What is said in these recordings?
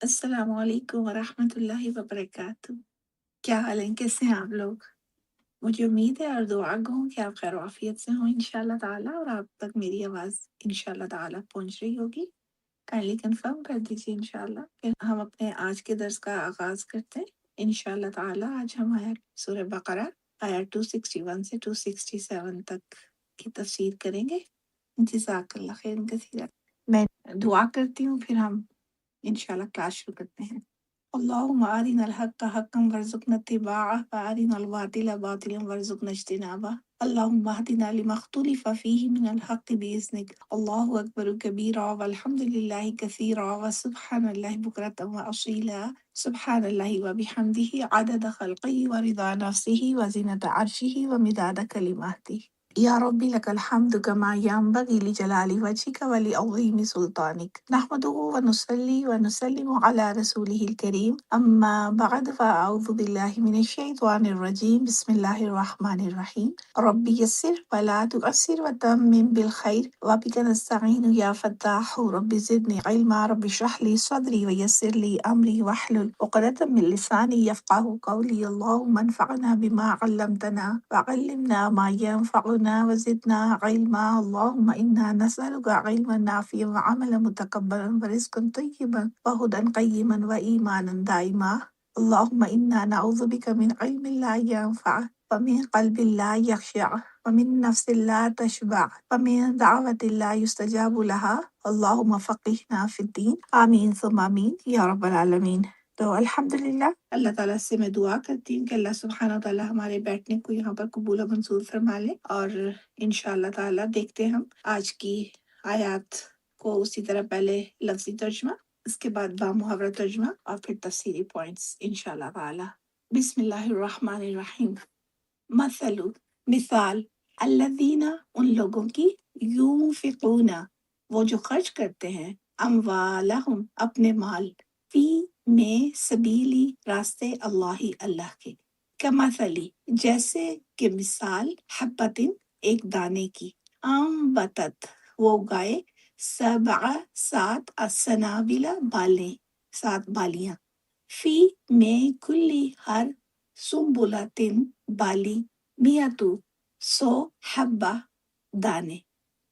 السلام علیکم ورحمۃ اللہ وبرکاتہ۔ کیا حال ہے؟ کیسے ہیں آپ لوگ؟ مجھے امید ہے اور دعا گو ہوں کہ آپ خیر و عافیت سے ہوں انشاءاللہ تعالیٰ، اور آپ تک میری آواز انشاءاللہ تعالیٰ پہنچ رہی ہوگی۔ کائنڈلی کنفرم کر دیجیے انشاءاللہ۔ پھر ہم اپنے آج کے درس کا آغاز کرتے ہیں انشاءاللہ تعالیٰ۔ آج ہم آیت سورہ بقرہ آیت 261 سے 267 تک کی تفسیر کریں گے۔ جزاک اللہ خیر کثیرا۔ میں دعا کرتی ہوں، پھر ہم انشاءاللہ کلاس شروع کرتے ہیں۔ اللہم ارنا الحق حقا وارزقنا اتباعہ وارنا الباطل باطلا وارزقنا اجتنابہ۔ اللہم اہدنا لما اختلف فیہ من الحق بإذنک۔ اللہ اکبر کبیرا والحمد للہ کثیرا وسبحان اللہ بکرۃ واصیلا۔ سبحان اللہ وبحمدہ عدد خلقہ ورضا نفسہ وزنۃ عرشہ ومداد کلماتہ۔ یا ربی لک الحمد کما ینبغی لجلال وجهک ولعظیم سلطانک۔ نحمدہ ونصلی ونسلم علی رسولہ الکریم، اما بعد فاعوذ باللہ من الشیطان الرجیم، بسم اللہ الرحمن الرحیم۔ ربی یسر ولا تعسر وتمم بالخیر وبک نستعین یا فتاح۔ رب زدنی علما، رب اشرح لی صدری ویسر لی امری واحلل عقدۃ من لسانی یفقہوا قولی۔ اللہم انفعنا بما علمتنا وعلمنا ما ينفعنا وزدنا علما۔ اللهم إنا نسألك علما نافعا وعملا متقبلا ورزقا طيبا وهدى قيما وإيمانا دائما۔ اللهم إنا نعوذ بك من علم لا ينفع ومن قلب لا يخشع ومن نفس لا تشبع ومن دعوة لا يستجاب لها۔ اللهم فقهنا في الدين، آمین ثم آمین یا رب العالمین۔ تو الحمدللہ اللہ تعالیٰ سے میں دعا کرتی ہوں کہ اللہ سبحانہ وتعالیٰ ہمارے بیٹھنے کو یہاں پر قبول و منظور فرما لے، اور انشاءاللہ تعالیٰ دیکھتے ہیں ہم آج کی آیات کو اسی طرح، پہلے لفظی ترجمہ، اس کے بعد بامحاورہ ترجمہ، اور پھر تفسیری پوائنٹس انشاءاللہ تعالیٰ۔ بسم اللہ الرحمن الرحیم۔ مثل، مثال، الذین، ان لوگوں کی، یونفقون، وہ جو خرچ کرتے ہیں، اموالہم، اپنے مال، فی، میں، سبیلی، راستے، اللہ، اللہ کے، کمثلی، جیسے کہ مثال، حبتن، ایک دانے کی، انبتت، وہ اگائے، سبع، سات، السنابل، بالیں، سات بالیاں، فی، میں، کلی، ہر، سنبلتن، بالی، میاتو، 100، حبہ، دانے،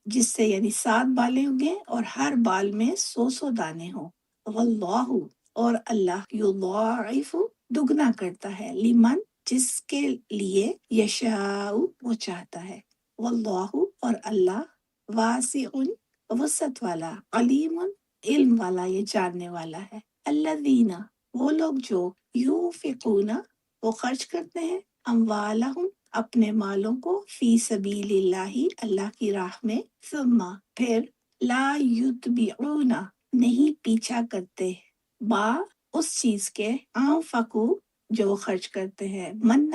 جس سے یعنی 7 بالیں اگیں اور ہر بال میں 100 دانے ہوں۔ واللہ، اور اللہ، یضاعف، دگنا کرتا ہے، لمن، جس کے لیے، یشاء، وہ چاہتا ہے۔ واللہ، اور اللہ، واسع، وسعت والا، علیم، علم والا یا جاننے والا ہے۔ الذین، وہ لوگ جو، یونفقون، وہ خرچ کرتے ہیں، اموالہم، اپنے مالوں کو، فی سبیل اللہ، اللہ کی راہ میں، ثم، پھر، لا یتبعون، نہیں پیچھا کرتے، با، اس چیز کے، انفقو، جو وہ خرچ کرتے ہیں، منن،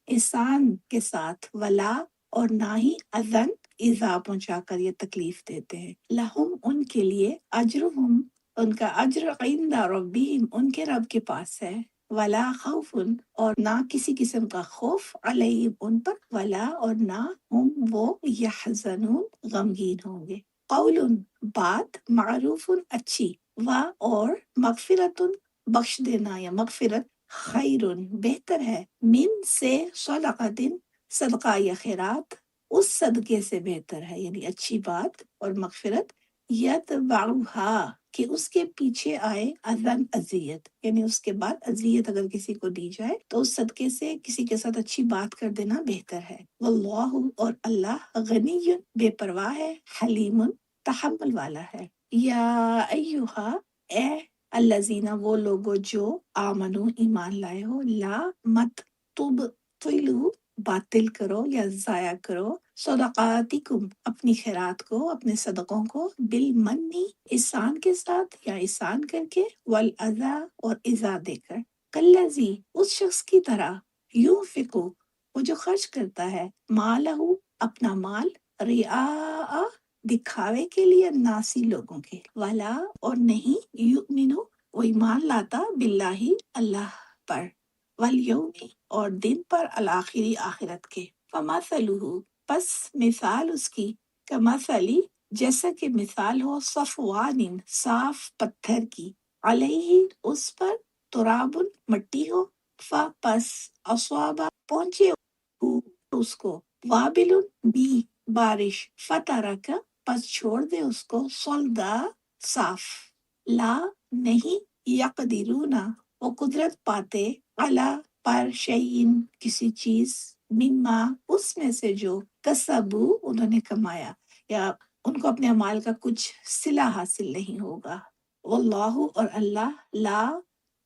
احسان کے ساتھ، ولا، اور نہ ہی، اذن، ایذا پہنچا کر یا تکلیف دیتے ہیں، لہم، ان کے لیے، اجرہم، ان کا اجر، عند ربہم، ان کے رب کے پاس ہے، ولا خوف، اور نہ کسی قسم کا خوف، علیہم، ان پر، ولا، اور نہ، ہم، وہ، یحزنون، غمگین ہوں گے۔ قول، بات، معروف، اچھی، و، اور، مغفرت، بخش دینا یا مغفرت، خیر، بہتر ہے، من، سے، صدقۃ، صدقہ یا خیرات، اس صدقے سے بہتر ہے، یعنی اچھی بات اور مغفرت، یتبعھا، کہ اس کے پیچھے آئے، اذن، اذیت، یعنی اس کے بعد اذیت اگر کسی کو دی جائے تو اس صدقے سے کسی کے ساتھ اچھی بات کر دینا بہتر ہے۔ واللہ، اور اللہ، غنی، بے پرواہ ہے، حلیم، تحمل والا ہے۔ یا ایہا، اے، الذین، وہ لوگو جو، آمنو، ایمان لائے ہو، لا، مت، تبطلوا، باطل کرو یا ضائع کرو، صدقاتکم، اپنی خیرات کو، اپنے صدقوں کو، بالمنی، احسان کے ساتھ یا احسان کر کے، والاذی، اور ایذا دے کر، کالذی، اس شخص کی طرح، یونفقو، وہ جو خرچ کرتا ہے، مالہ، اپنا مال، رعاء، دکھاوے کے لیے، ناسی، لوگوں کے، ولا، اور نہیں، یؤمنو، وہ ایمان لاتا، باللہ، اللہ پر، والیوم، اور دن پر، الآخری، آخرت کے، فمثلہ، پس مثال اس کی، کمثلی، جیسا کہ مثال ہو، صفوان، صاف پتھر کی، علیہ اس پر تراب مٹی ہو، پس اصوابہ پہنچے اس کو وابل بھی بارش، فترک پس چھوڑ دے اس کو صلدا صاف، لا نہیں، یقدرون وہ قدرت پاتے، علی پر شیئن کسی چیز، مما اس میں سے جو کسبو انہوں نے کمایا، یا ان کو اپنے اعمال کا کچھ صلہ حاصل نہیں ہوگا۔ واللہ اور اللہ لا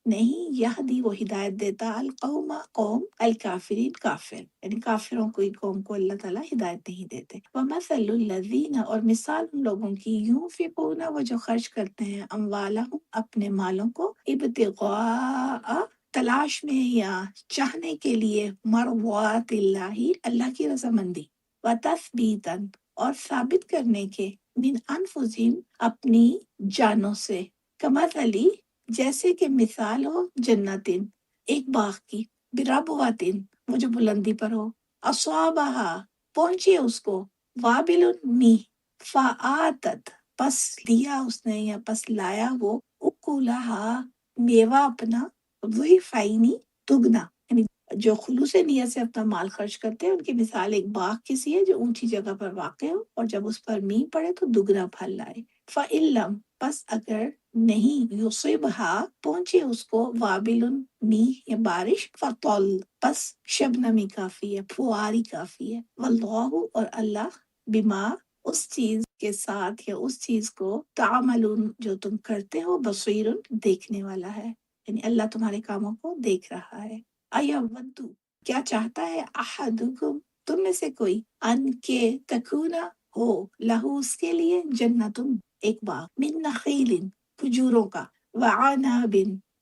نہیں، یہدی وہ ہدایت دیتا، القوم قوم، الکافرین کافر، یعنی کافروں کو قوم کو اللہ تعالیٰ ہدایت نہیں دیتے۔ ومثل الذین اور مثال ان لوگوں کی، ینفقون وہ جو خرچ کرتے ہیں، اموالہم اپنے مالوں کو، ابتغاء تلاش میں یا چاہنے کے لیے، مرضات اللہ اللہ کی رضامندی، وتثبیتا اور ثابت کرنے کے، من انفسہم اپنی جانوں سے، کمثلی جیسے کہ مثال ہو جنتن ایک باغ کی، بربواتن وہ جو بلندی پر ہو، اصابہا پہنچے اس کو، وابل می فآتت پس دیا اس نے یا پس لایا وہ، اکلہا میوہ اپنا، ضعفین دگنا، یعنی جو خلوص نیت سے اپنا مال خرچ کرتے ہیں ان کی مثال ایک باغ کسی ہے جو اونچی جگہ پر واقع ہو اور جب اس پر مینہ پڑے تو دگنا پھل لائے۔ فَإِلَّمْ پس اگر نہیں، یصبھا پہنچے اس کو، وابل می یا بارش، فطل پس شبنمی کافی ہے، پھواری کافی ہے، واللہ اور اللہ بما اس چیز کے ساتھ یا اس چیز کو، تعملون جو تم کرتے ہو، بصیر دیکھنے والا ہے، یعنی اللہ تمہارے کاموں کو دیکھ رہا ہے۔ ایودو کیا چاہتا ہے، احدکم تم میں سے کوئی، ان کے تکونا ہو، لہو اس کے لیے، جنتن ایک باغ، من نخیل کھجوروں کا، وعناب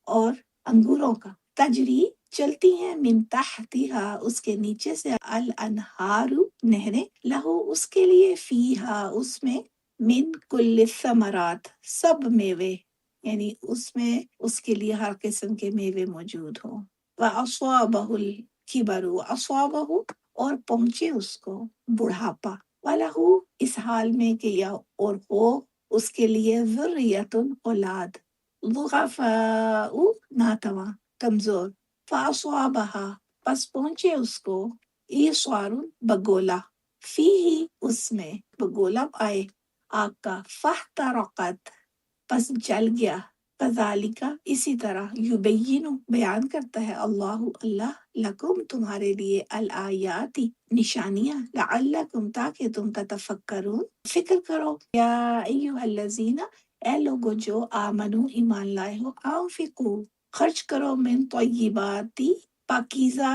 اور انگوروں کا، تجری چلتی ہیں، من تحتہا اس کے نیچے سے، الانہار نہریں، لہو اس کے لیے، فیہا اس میں، من کل الثمرات سب میوے، یعنی اس میں اس کے لیے ہر قسم کے میوے موجود ہوں۔ وَأَصَابَهُ الْكِبَرُ وَأَصَابَهُ اور پہنچے اس کو بڑھاپا، وَلَهُ اس حال میں کہ یا اور ہو اس کے لیے، ذریۃ اولاد، ضعفاء ناتواں کمزور، فَأَصَابَهَا پس پہنچے اس کو، ایصار بگولا، فیہ اس میں بگولا آئے آگ کا، فاحترقت پس جل گیا، کذالک اسی طرح، یبین بیان کرتا ہے، اللہ لکم تمہارے لیے، الآیات نشانیاں، لعلکم تاکہ تم تتفکرون فکر کرو، یا ایھا الذین اے لوگو جو آمنو ایمان لائے ہو، انفقو خرچ کرو، من طیبات پاکیزہ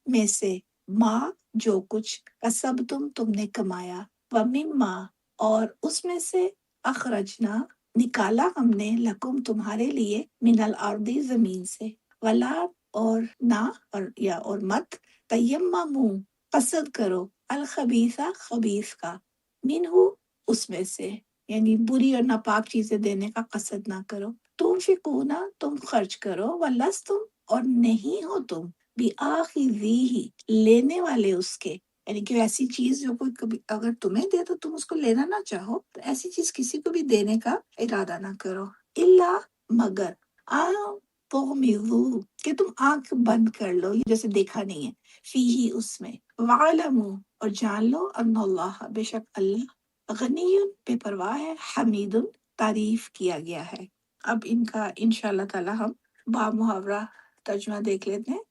میں سے، ماں جو کچھ، کسبتم نے کمایا، ومما اور اس میں سے، اخرجنا نکالا ہم نے، لکم تمہارے لیے، من الارض زمین سے، ولا اور نہ اور مت، تیممو قصد کرو، الخبیثہ خبیث کا، منہ اس میں سے، یعنی بری اور ناپاک چیزیں دینے کا قصد نہ کرو، تنفقون تم خرچ کرو، ولستم اور نہیں ہو تم، بآخذیہ لینے والے اس کے، یعنی کہ ایسی چیز جو کوئی کبھی اگر تمہیں دے تو تم اس کو لینا نہ چاہو، تو ایسی چیز کسی کو بھی دینے کا ارادہ نہ کرو، الا مگر، تغمضو کہ تم آنکھ بند کر لو، جیسے دیکھا نہیں ہے، فیہ اس میں، وعلموا اور جان لو، ان اللہ بے شک اللہ، غنی بے پرواہ ہے، حمید تعریف کیا گیا ہے۔ اب ان کا انشاءاللہ تعالی ہم با محاورہ ترجمہ دیکھ لیتے ہیں۔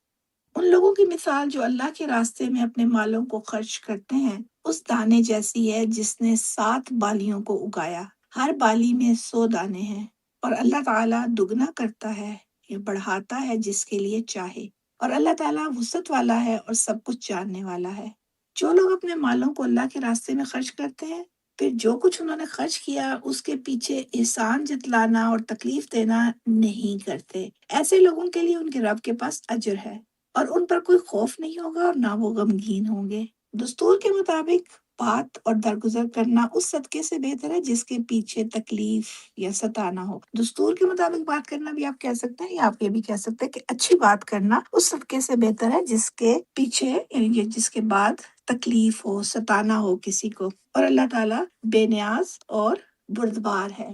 ان لوگوں کی مثال جو اللہ کے راستے میں اپنے مالوں کو خرچ کرتے ہیں، اس دانے جیسی ہے جس نے 7 بالیوں کو اگایا، ہر بالی میں 100 دانے ہیں، اور اللہ تعالیٰ دگنا کرتا ہے یا بڑھاتا ہے جس کے لیے چاہے، اور اللہ تعالیٰ وسعت والا ہے اور سب کچھ جاننے والا ہے۔ جو لوگ اپنے مالوں کو اللہ کے راستے میں خرچ کرتے ہیں، پھر جو کچھ انہوں نے خرچ کیا اس کے پیچھے احسان جتلانا اور تکلیف دینا نہیں کرتے، ایسے لوگوں کے لیے ان کے رب کے پاس اجر ہے، اور ان پر کوئی خوف نہیں ہوگا اور نہ وہ غمگین ہوں گے۔ دستور کے مطابق بات اور درگزر کرنا اس صدقے سے بہتر ہے جس کے پیچھے تکلیف یا ستانا ہو۔ دستور کے مطابق بات کرنا بھی آپ کہہ سکتے ہیں، یا آپ یہ بھی کہہ سکتے ہیں کہ اچھی بات کرنا اس صدقے سے بہتر ہے جس کے پیچھے، یعنی جس کے بعد تکلیف ہو، ستانا ہو کسی کو، اور اللہ تعالیٰ بے نیاز اور بردبار ہے۔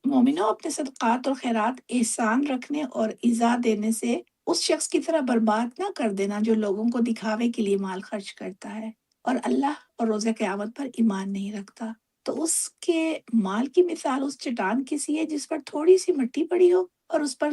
مومنوں، اپنے صدقات اور خیرات احسان رکھنے اور ایذا دینے سے اس شخص کی طرح برباد نہ کر دینا جو لوگوں کو دکھاوے کے لیے مال خرچ کرتا ہے اور اللہ اور روز قیامت پر ایمان نہیں رکھتا۔ تو اس کے مال کی مثال اس چٹان کی سی ہے جس پر تھوڑی سی مٹی پڑی ہو اور اس پر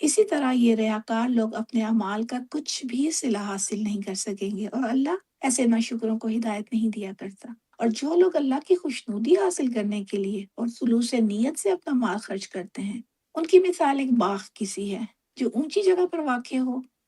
اسی طرح یہ ریاکار لوگ اپنے اعمال کا کچھ بھی صلہ حاصل نہیں کر سکیں گے اور اللہ ایسے ناشکروں کو ہدایت نہیں دیا کرتا۔ اور جو لوگ اللہ کی خوشنودی حاصل کرنے کے لیے اور خلوص نیت سے اپنا مال خرچ کرتے ہیں، ان کی مثال ایک باغ کی سی ہے جو اونچی جگہ پر واقع ہو۔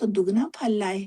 تو دگنا پھل لائے،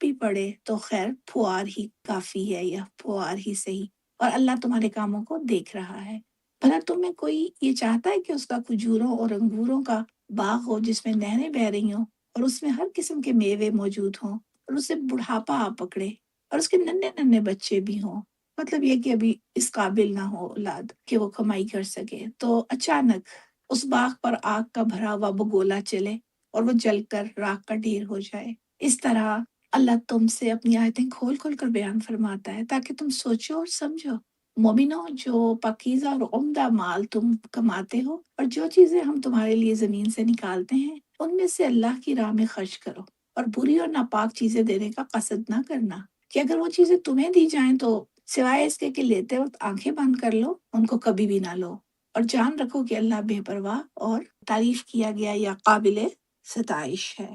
بھی پڑے تو خیر پھوار ہی کافی ہے یا پھوار ہی صحیح، اور اللہ تمہارے کاموں کو دیکھ رہا ہے۔ بھلا تم میں کوئی یہ چاہتا ہے کہ اس کا کھجوروں اور انگوروں کا باغ ہو جس میں نہریں بہہ رہی ہوں اور اس میں ہر قسم کے میوے موجود ہوں، اور اسے بڑھاپا آ پکڑے اور اس کے ننھے ننھے بچے بھی ہوں، مطلب یہ کہ ابھی اس قابل نہ ہو اولاد کہ وہ کمائی کر سکے، تو اچانک اس باغ پر آگ کا بھرا ہوا بگولا چلے اور وہ جل کر راکھ کا ڈھیر ہو جائے۔ اس طرح اللہ تم سے اپنی آیتیں کھول کھول کر بیان فرماتا ہے تاکہ تم سوچو اور سمجھو۔ مومنو، جو پاکیزہ اور عمدہ مال تم کماتے ہو اور جو چیزیں ہم تمہارے لیے زمین سے نکالتے ہیں، ان میں سے اللہ کی راہ میں خرچ کرو اور بری اور ناپاک چیزیں دینے کا قصد نہ کرنا کہ اگر وہ چیزیں تمہیں دی جائیں تو سوائے اس کے کہ لیتے وقت آنکھیں بند کر لو، ان کو کبھی بھی نہ لو، اور جان رکھو کہ اللہ بے پرواہ اور تعریف کیا گیا یا قابل ستائش ہے۔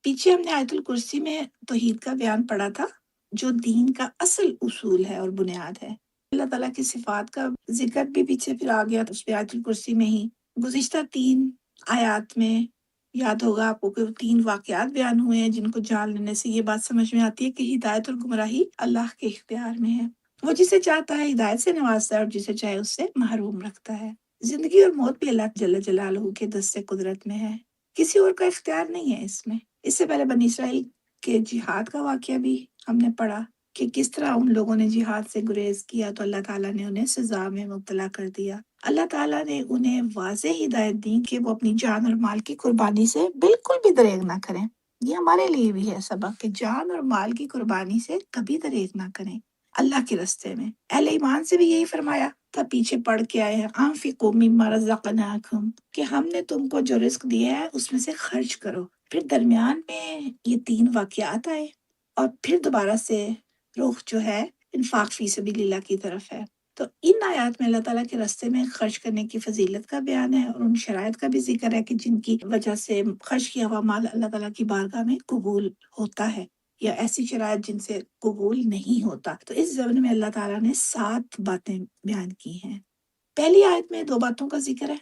پیچھے ہم نے آیت الکرسی میں توحید کا بیان پڑھا تھا جو دین کا اصل اصول ہے اور بنیاد ہے۔ اللہ تعالیٰ کی صفات کا ذکر بھی پیچھے پھر آ گیا اس پہ آیت الکرسی میں ہی۔ گزشتہ 3 آیات میں یاد ہوگا آپ کو کہ 3 واقعات بیان ہوئے ہیں جن کو جان لینے سے یہ بات سمجھ میں آتی ہے کہ ہدایت اور گمراہی اللہ کے اختیار میں ہے۔ وہ جسے چاہتا ہے ہدایت سے نوازتا ہے اور جسے چاہے اس سے محروم رکھتا ہے۔ زندگی اور موت بھی اللہ جل جلالہ کے دست قدرت میں ہے، کسی اور کا اختیار نہیں ہے اس میں۔ اس سے پہلے بنی اسرائیل کے جہاد کا واقعہ بھی ہم نے پڑھا کہ کس طرح ان لوگوں نے جہاد سے گریز کیا تو اللہ تعالیٰ نے انہیں سزا میں مبتلا کر دیا۔ اللہ تعالیٰ نے انہیں واضح ہدایت دی کہ وہ اپنی جان اور مال کی قربانی سے بالکل بھی دریغ نہ کریں۔ یہ ہمارے لیے بھی ہے سبق کہ جان اور مال کی قربانی سے کبھی دریغ نہ کریں اللہ کے راستے میں۔ اہل ایمان سے بھی یہی فرمایا تھا، پیچھے پڑھ کے آئے ہیں، انفقوا مما رزقناکم، کہ ہم نے تم کو جو رزق دیا ہے اس میں سے خرچ کرو۔ پھر درمیان میں یہ 3 واقعات آئے اور پھر دوبارہ سے رخ جو ہے انفاق فی سبیل اللہ کی طرف ہے۔ تو ان آیات میں اللہ تعالیٰ کے راستے میں خرچ کرنے کی فضیلت کا بیان ہے اور ان شرائط کا بھی ذکر ہے کہ جن کی وجہ سے خرچ کیا ہوا مال اللہ تعالیٰ کی بارگاہ میں قبول ہوتا ہے، یا ایسی شرائط جن سے قبول نہیں ہوتا۔ تو اس ضمن میں اللہ تعالیٰ نے 7 باتیں بیان کی ہیں۔ پہلی آیت میں 2 باتوں کا ذکر ہے۔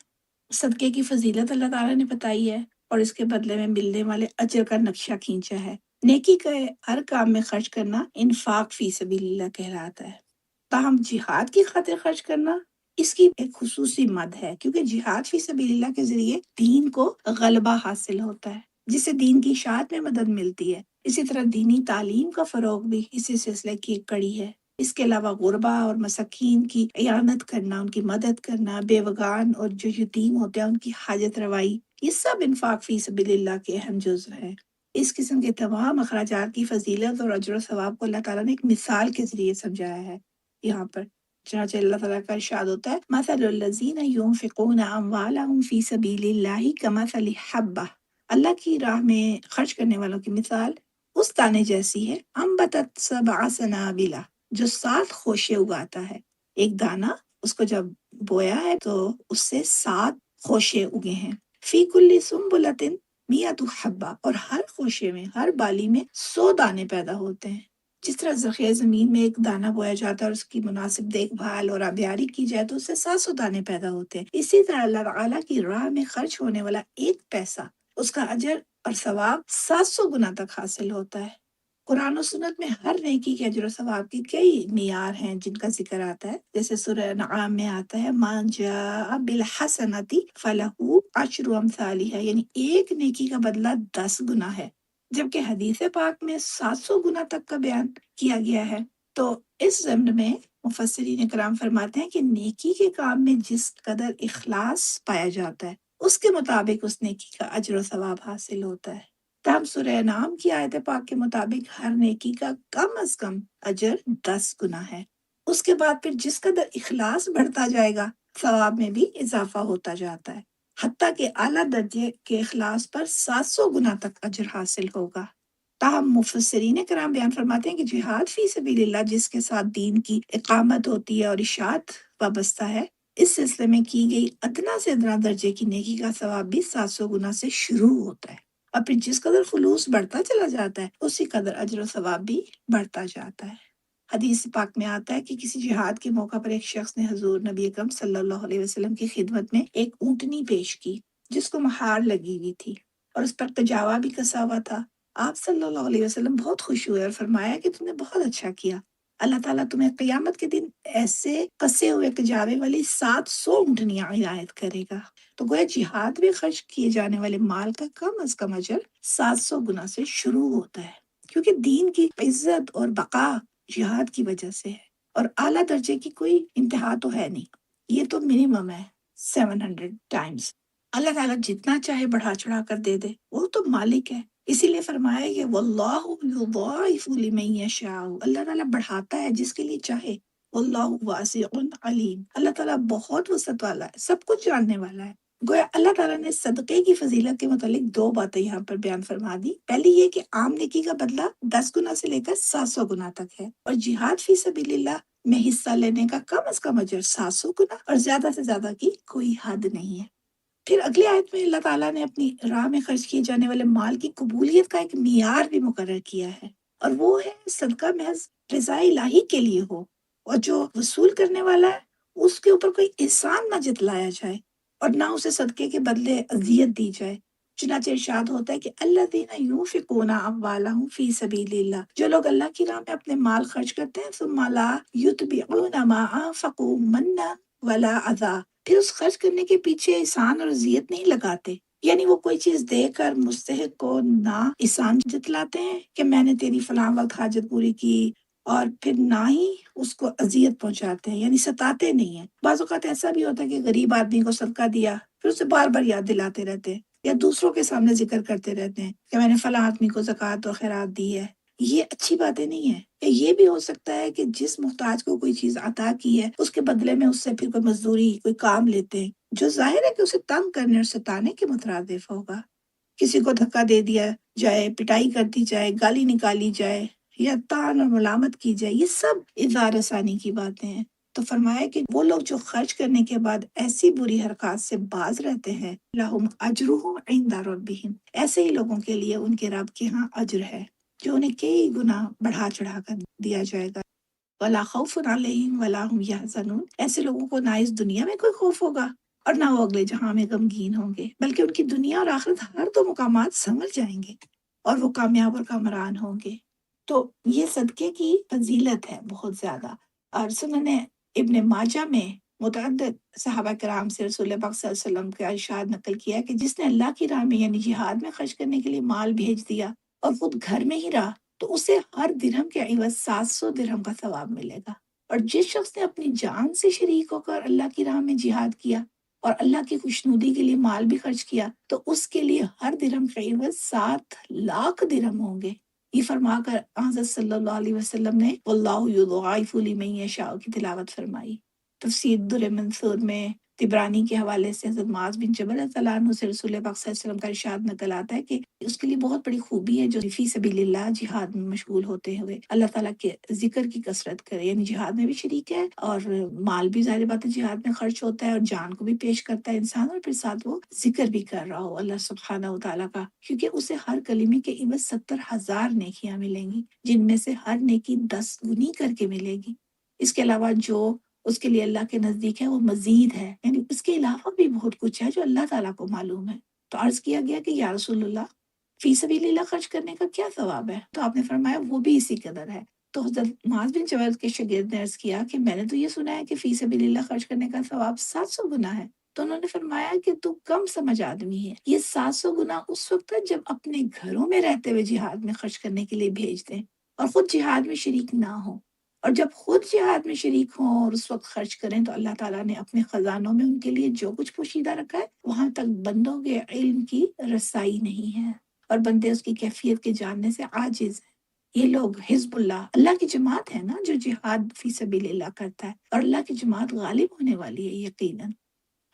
صدقے کی فضیلت اللہ تعالیٰ نے بتائی ہے اور اس کے بدلے میں ملنے والے اجر کا نقشہ کھینچا ہے۔ نیکی کے ہر کام میں خرچ کرنا انفاق فی سبیل اللہ کہلاتا ہے۔ تاہم جہاد کی خاطر خرچ کرنا اس کی ایک خصوصی مد ہے، کیونکہ جہاد فی سبیل اللہ کے ذریعے دین کو غلبہ حاصل ہوتا ہے جس سے دین کی اشاعت میں مدد ملتی ہے۔ اسی طرح دینی تعلیم کا فروغ بھی اسی سلسلے کی ایک کڑی ہے۔ اس کے علاوہ غربا اور مساکین کی اعانت کرنا، ان کی مدد کرنا، بیوگان اور جو یتیم ہوتے ہیں ان کی حاجت روائی، یہ سب انفاق فی سبیل اللہ کے اہم جزو ہیں۔ اس قسم کے تمام اخراجات کی فضیلت اور اجر و ثواب کو اللہ تعالیٰ نے ایک مثال کے ذریعے سمجھایا ہے یہاں پر۔ چنانچہ اللہ تعالیٰ کا ارشاد ہوتا ہے، مثل الذین ينفقون اموالهم فی سبیل اللہ کمثل حبہ، اللہ کی راہ میں خرچ کرنے والوں کی مثال اس دانے جیسی ہے، انبتت 7 سنابل، جو 7 خوشے اگاتا ہے۔ ایک دانہ اس کو جب بویا ہے تو اس سے 7 خوشے اگے ہیں۔ فی کل سنبلۃ 100 حبہ، اور ہر خوشے میں، ہر بالی میں 100 دانے پیدا ہوتے ہیں۔ جس طرح زرخیز زمین میں ایک دانہ بویا جاتا ہے اور اس کی مناسب دیکھ بھال اور آبیاری کی جائے تو اس سے 700 دانے پیدا ہوتے ہیں، اسی طرح اللہ تعالیٰ کی راہ میں خرچ ہونے والا ایک پیسہ، اس کا اجر اور ثواب 700 گنا تک حاصل ہوتا ہے۔ قرآن و سنت میں ہر نیکی کے اجر و ثواب کی کئی معیار ہیں جن کا ذکر آتا ہے، جیسے سورہ انعام میں آتا ہے من جاء بالحسنۃ فلہ عشر امثالها، یعنی ایک نیکی کا بدلہ 10 گنا ہے، جبکہ حدیث پاک میں 700 گنا تک کا بیان کیا گیا ہے۔ تو اس ضمن میں مفسرین کرام فرماتے ہیں کہ نیکی کے کام میں جس قدر اخلاص پایا جاتا ہے اس کے مطابق اس نیکی کا اجر و ثواب حاصل ہوتا ہے۔ تاہم سورہ انعام کی آیت پاک کے مطابق ہر نیکی کا کم از کم اجر 10 گنا ہے۔ اس کے بعد پھر جس قدر اخلاص بڑھتا جائے گا ثواب میں بھی اضافہ ہوتا جاتا ہے، حتیٰ کہ اعلیٰ درجے کے اخلاص پر 700 گنا تک اجر حاصل ہوگا۔ تاہم مفسرین کرام بیان فرماتے ہیں کہ جہاد فی سبیل اللہ جس کے ساتھ دین کی اقامت ہوتی ہے اور اشاعت وابستہ ہے، اس سلسلے میں کی گئی ادنا سے ادنا درجے کی نیکی کا ثواب بھی 700 گنا سے شروع ہوتا ہے، اور پھر جس قدر خلوص بڑھتا چلا جاتا ہے اسی قدر اجر و ثواب بھی بڑھتا جاتا ہے۔ حدیث پاک میں آتا ہے کہ کسی جہاد کے موقع پر ایک شخص نے حضور نبی اکرم صلی اللہ علیہ وسلم کی خدمت میں ایک اونٹنی پیش کی جس کو مہار لگی ہوئی تھی اور اس پر کجاوا بھی کسا ہوا تھا۔ آپ صلی اللہ علیہ وسلم بہت خوش ہوئے اور فرمایا کہ تم نے بہت اچھا کیا، اللہ تعالیٰ تمہیں قیامت کے دن ایسے کسے ہوئے کجاوے والی 700 اونٹنیاں عنایت کرے گا۔ تو گویا جہاد میں خرچ کیے جانے والے مال کا کم از کم اجر 700 گنا سے شروع ہوتا ہے، کیونکہ دین کی عزت اور بقا جہاد کی وجہ سے ہے، اور اعلیٰ درجے کی کوئی انتہا تو ہے نہیں، یہ تو منیمم ہے 700 ٹائمز۔ اللہ تعالیٰ جتنا چاہے بڑھا چڑھا کر دے دے، وہ تو مالک ہے، اسی لیے فرمایا کہ واللہ یضاعف لمن یشاء، اللہ تعالیٰ بڑھاتا ہے جس کے لیے چاہے، واللہ واسع علیم، اللہ تعالیٰ بہت وسعت والا ہے، سب کچھ جاننے والا ہے۔ گویا اللہ تعالیٰ نے صدقے کی فضیلت کے متعلق دو باتیں یہاں پر بیان فرما دی۔ پہلی یہ کہ عام نیکی کا بدلہ 10 گنا سے لے کر 700 گنا تک ہے، اور جہاد فی سبیل اللہ میں حصہ لینے کا کم از کم اجر 700 گنا، اور زیادہ سے زیادہ کی کوئی حد نہیں ہے۔ پھر اگلی آیت میں اللہ تعالیٰ نے اپنی راہ میں خرچ کیے جانے والے مال کی قبولیت کا ایک معیار بھی مقرر کیا ہے، اور وہ ہے صدقہ محض رضا الہی کے لیے ہو، اور جو وصول کرنے والا ہے اس کے اوپر کوئی احسان نہ جتلایا جائے اور نہ اسے صدقے کے بدلے اذیت دی جائے۔ چنانچہ ارشاد ہوتا ہے کہ الذین ینفقون اموالہم فی سبیل اللہ، جو لوگ اللہ کی راہ میں اپنے مال خرچ کرتے ہیں، ثم لا یتبعون ما انفقوا منا ولا اذی، پھر اس خرچ کرنے کے پیچھے احسان اور اذیت نہیں لگاتے، یعنی وہ کوئی چیز دے کر مستحق کو نہ احسان جتلاتے ہیں کہ میں نے تیری فلاں وقت حاجت پوری کی، اور پھر نہ ہی اس کو اذیت پہنچاتے ہیں، یعنی ستاتے نہیں ہیں۔ بعض اوقات ایسا بھی ہوتا ہے کہ غریب آدمی کو صدقہ دیا پھر اسے بار بار یاد دلاتے رہتے ہیں، یا دوسروں کے سامنے ذکر کرتے رہتے ہیں کہ میں نے فلاں آدمی کو زکوٰۃ اور خیرات دی ہے۔ یہ اچھی باتیں نہیں ہیں۔ یہ بھی ہو سکتا ہے کہ جس محتاج کو کوئی چیز عطا کی ہے اس کے بدلے میں اس سے پھر کوئی مزدوری کوئی کام لیتے ہیں، جو ظاہر ہے کہ اسے تنگ کرنے اور ستانے کے مترادف ہوگا۔ کسی کو دھکا دے دیا جائے، پٹائی کر دی جائے، گالی نکالی جائے، یا طعن اور ملامت کی جائے، یہ سب اظہار ثانی کی باتیں ہیں۔ تو فرمایا کہ وہ لوگ جو خرچ کرنے کے بعد ایسی بری حرکات سے باز رہتے ہیں، لہم اجرہم عند ربہم، ایسے ہی لوگوں کے لیے ان کے رب کے ہاں اجر ہے جو انہیں کئی گنا بڑھا چڑھا کر دیا جائے گا۔ ولا خوف علیہم ولا ہم یحزنون، ایسے لوگوں کو نہ اس دنیا میں کوئی خوف ہوگا اور نہ وہ اگلے جہاں میں غمگین ہوں گے، بلکہ ان کی دنیا اور آخرت ہر دو مقامات سنور جائیں گے اور وہ کامیاب اور کامران ہوں گے۔ تو یہ صدقے کی فضیلت ہے بہت زیادہ، اور سنن ابن ماجہ میں متعدد صحابہ کرام سے رسول پاک صلی اللہ علیہ وسلم کا ارشاد نقل کیا کہ جس نے اللہ کی راہ میں یعنی جہاد میں خرچ کرنے کے لیے مال بھیج دیا اور خود گھر میں ہی رہا تو اسے ہر درہم کے عوض 700 درہم کا ثواب ملے گا، اور جس شخص نے اپنی جان سے شریک ہو کر اللہ کی راہ میں جہاد کیا اور اللہ کی خوشنودی کے لیے مال بھی خرچ کیا تو اس کے لیے ہر درہم کے عوض 7 لاکھ درہم ہوں گے۔ یہ فرما کر حضرت صلی اللہ علیہ وسلم نے واللہ یضاعف لمن یشاء کی تلاوت فرمائی۔ تفسیر در منصور میں طبرانی کے حوالے سے حضرت معاذ بن جبل رضی اللہ عنہ سے رسول پاک صلی اللہ علیہ وسلم کا ارشاد نقل آتا ہے کہ اس کے لیے بہت بڑی خوبی ہے جو فی سبیل اللہ جہاد میں مشغول ہوتے ہوئے اللہ تعالیٰ کے ذکر کی کثرت کرے، یعنی جہاد میں بھی شریک ہے اور مال بھی ظاہر بات ہے جہاد میں خرچ ہوتا ہے اور جان کو بھی پیش کرتا ہے انسان، اور پھر ساتھ وہ ذکر بھی کر رہا ہو اللہ سبحانہ و تعالیٰ کا، کیونکہ اسے ہر کلمے کے عوض 70,000 نیکیاں ملیں گی، جن میں سے ہر نیکی 10 گنی کر کے ملے گی۔ اس کے علاوہ جو اس کے لیے اللہ کے نزدیک ہے وہ مزید ہے، یعنی اس کے علاوہ بھی بہت کچھ ہے جو اللہ تعالیٰ کو معلوم ہے۔ تو عرض کیا گیا کہ یا رسول اللہ فی سبیل اللہ خرچ کرنے کا کیا ثواب ہے؟ تو آپ نے فرمایا وہ بھی اسی قدر ہے۔ تو حضرت معاذ بن جبل کے شاگرد نے عرض کیا کہ میں نے تو یہ سنا ہے کہ فی سبیل اللہ خرچ کرنے کا ثواب 700 گنا ہے۔ تو انہوں نے فرمایا کہ تو کم سمجھ آدمی ہے، یہ 700 گنا اس وقت ہے جب اپنے گھروں میں رہتے ہوئے جہاد میں خرچ کرنے کے لیے بھیج دیں اور خود جہاد میں شریک نہ ہوں، اور جب خود جہاد میں شریک ہوں اور اس وقت خرچ کریں تو اللہ تعالیٰ نے اپنے خزانوں میں ان کے لیے جو کچھ پوشیدہ رکھا ہے وہاں تک بندوں کے علم کی رسائی نہیں ہے، اور بندے اس کی کیفیت کے جاننے سے عاجز ہیں۔ یہ لوگ حزب اللہ کی جماعت ہے نا، جو جہاد فی سبیل اللہ کرتا ہے، اور اللہ کی جماعت غالب ہونے والی ہے یقیناً۔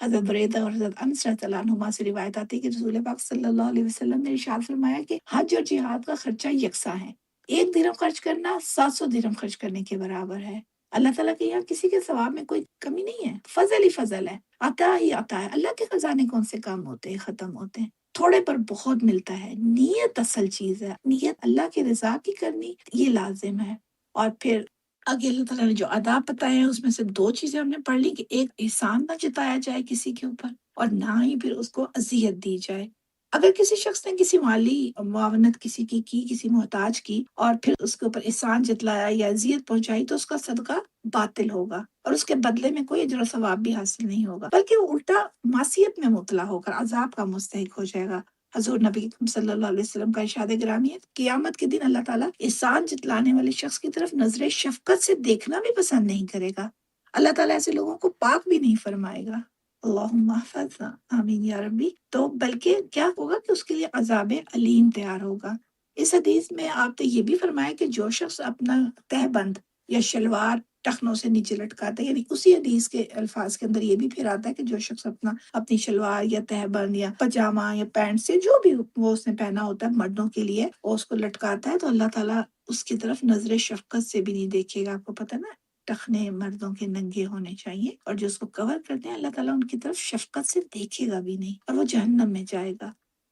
حضرت بریدہ اور حضرت انس رضی اللہ عنہما سے روایت آتی ہے کہ رسول پاک صلی اللہ علیہ وسلم نے ارشاد فرمایا کہ حج اور جہاد کا خرچہ یکساں ہے، 1 درہم خرچ کرنا 700 درہم خرچ کرنے کے برابر ہے۔ اللہ تعالیٰ کے یہاں کسی کے ثواب میں کوئی کمی نہیں ہے، فضل ہی فضل ہے، عطا ہی عطا ہے۔ اللہ کے خزانے کون سے کام ہوتے ہیں، ختم ہوتے ہیں، تھوڑے پر بہت ملتا ہے۔ نیت اصل چیز ہے، نیت اللہ کی رضا کی کرنی، یہ لازم ہے۔ اور پھر آگے اللہ تعالیٰ نے جو آداب بتائے ہیں اس میں سے 2 چیزیں ہم نے پڑھ لی، کہ ایک احسان نہ جتایا جائے کسی کے اوپر، اور نہ ہی پھر اس کو اذیت دی جائے۔ اگر کسی شخص نے کسی مالی معاونت کسی کی کسی محتاج کی اور پھر اس کے اوپر احسان جتلایا یا اذیت پہنچائی، تو اس کا صدقہ باطل ہوگا اور اس کے بدلے میں کوئی اجر و ثواب بھی حاصل نہیں ہوگا، بلکہ وہ الٹا معصیت میں مبتلا ہو کر عذاب کا مستحق ہو جائے گا۔ حضور نبی صلی اللہ علیہ وسلم کا ارشاد گرامی ہے، قیامت کے دن اللہ تعالیٰ احسان جتلانے والے شخص کی طرف نظر شفقت سے دیکھنا بھی پسند نہیں کرے گا۔ اللہ تعالیٰ ایسے لوگوں کو پاک بھی نہیں فرمائے گا۔ اللہم احفظنا، آمین یا ربی۔ تو بلکہ کیا ہوگا کہ اس کے لیے عذاب علیم تیار ہوگا۔ اس حدیث میں آپ نے یہ بھی فرمایا کہ جو شخص اپنا تہبند یا شلوار ٹخنوں سے نیچے لٹکاتا ہے، یعنی اسی حدیث کے الفاظ کے اندر یہ بھی پھر آتا ہے کہ جو شخص اپنی شلوار یا تہبند یا پجامہ یا پینٹ سے جو بھی وہ اس نے پہنا ہوتا ہے مردوں کے لیے، وہ اس کو لٹکاتا ہے، تو اللہ تعالیٰ اس کی طرف نظر شفقت سے بھی نہیں دیکھے گا۔ آپ کو پتہ نا، ٹخنے مردوں کے ننگے ہونے چاہیے، اور جو اس کو کور کرتے ہیں اللہ تعالیٰ ان کی طرف شفقت سے دیکھے گا بھی نہیں، اور وہ جہنم میں جائے گا۔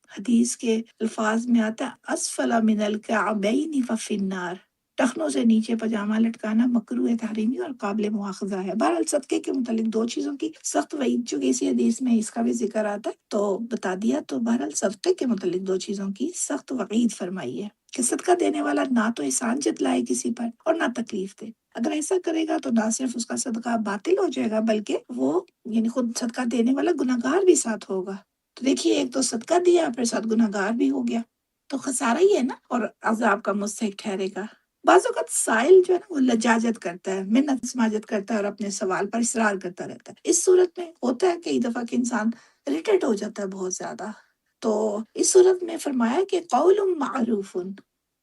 حدیث کے الفاظ میں آتا ہے اسفل من الکعبین ففی النار، ٹخنوں سے نیچے پجامہ لٹکانا مکروہ تحریمی اور قابل مواخذہ ہے۔ بہرحال صدقے کے متعلق 2 چیزوں کی سخت وعید، چونکہ اسی حدیث میں اس کا بھی ذکر آتا ہے تو بتا دیا، تو بہرحال صدقے کے متعلق 2 چیزوں کی سخت وعید فرمائی ہے کہ صدقہ دینے والا نہ تو احسان جتلائے کسی پر اور نہ تکلیف دے۔ اگر ایسا کرے گا تو نہ صرف اس کا صدقہ باطل ہو جائے گا، بلکہ وہ یعنی خود صدقہ دینے والا گناہگار بھی ساتھ ہوگا۔ تو دیکھیے، ایک تو صدقہ دیا پھر ساتھ گناہگار بھی ہو گیا، تو خسارہ ہی ہے نا، اور عذاب کا مستحق ٹھہرے گا۔ بعض اوقات سائل جو ہے نا وہ لجاجت کرتا ہے، منت سماجت کرتا ہے اور اپنے سوال پر اصرار کرتا رہتا ہے۔ اس صورت میں ہوتا ہے کئی دفعہ کہ انسان اریٹیٹ ہو جاتا ہے بہت زیادہ، تو اس صورت میں فرمایا کہ قول معروف،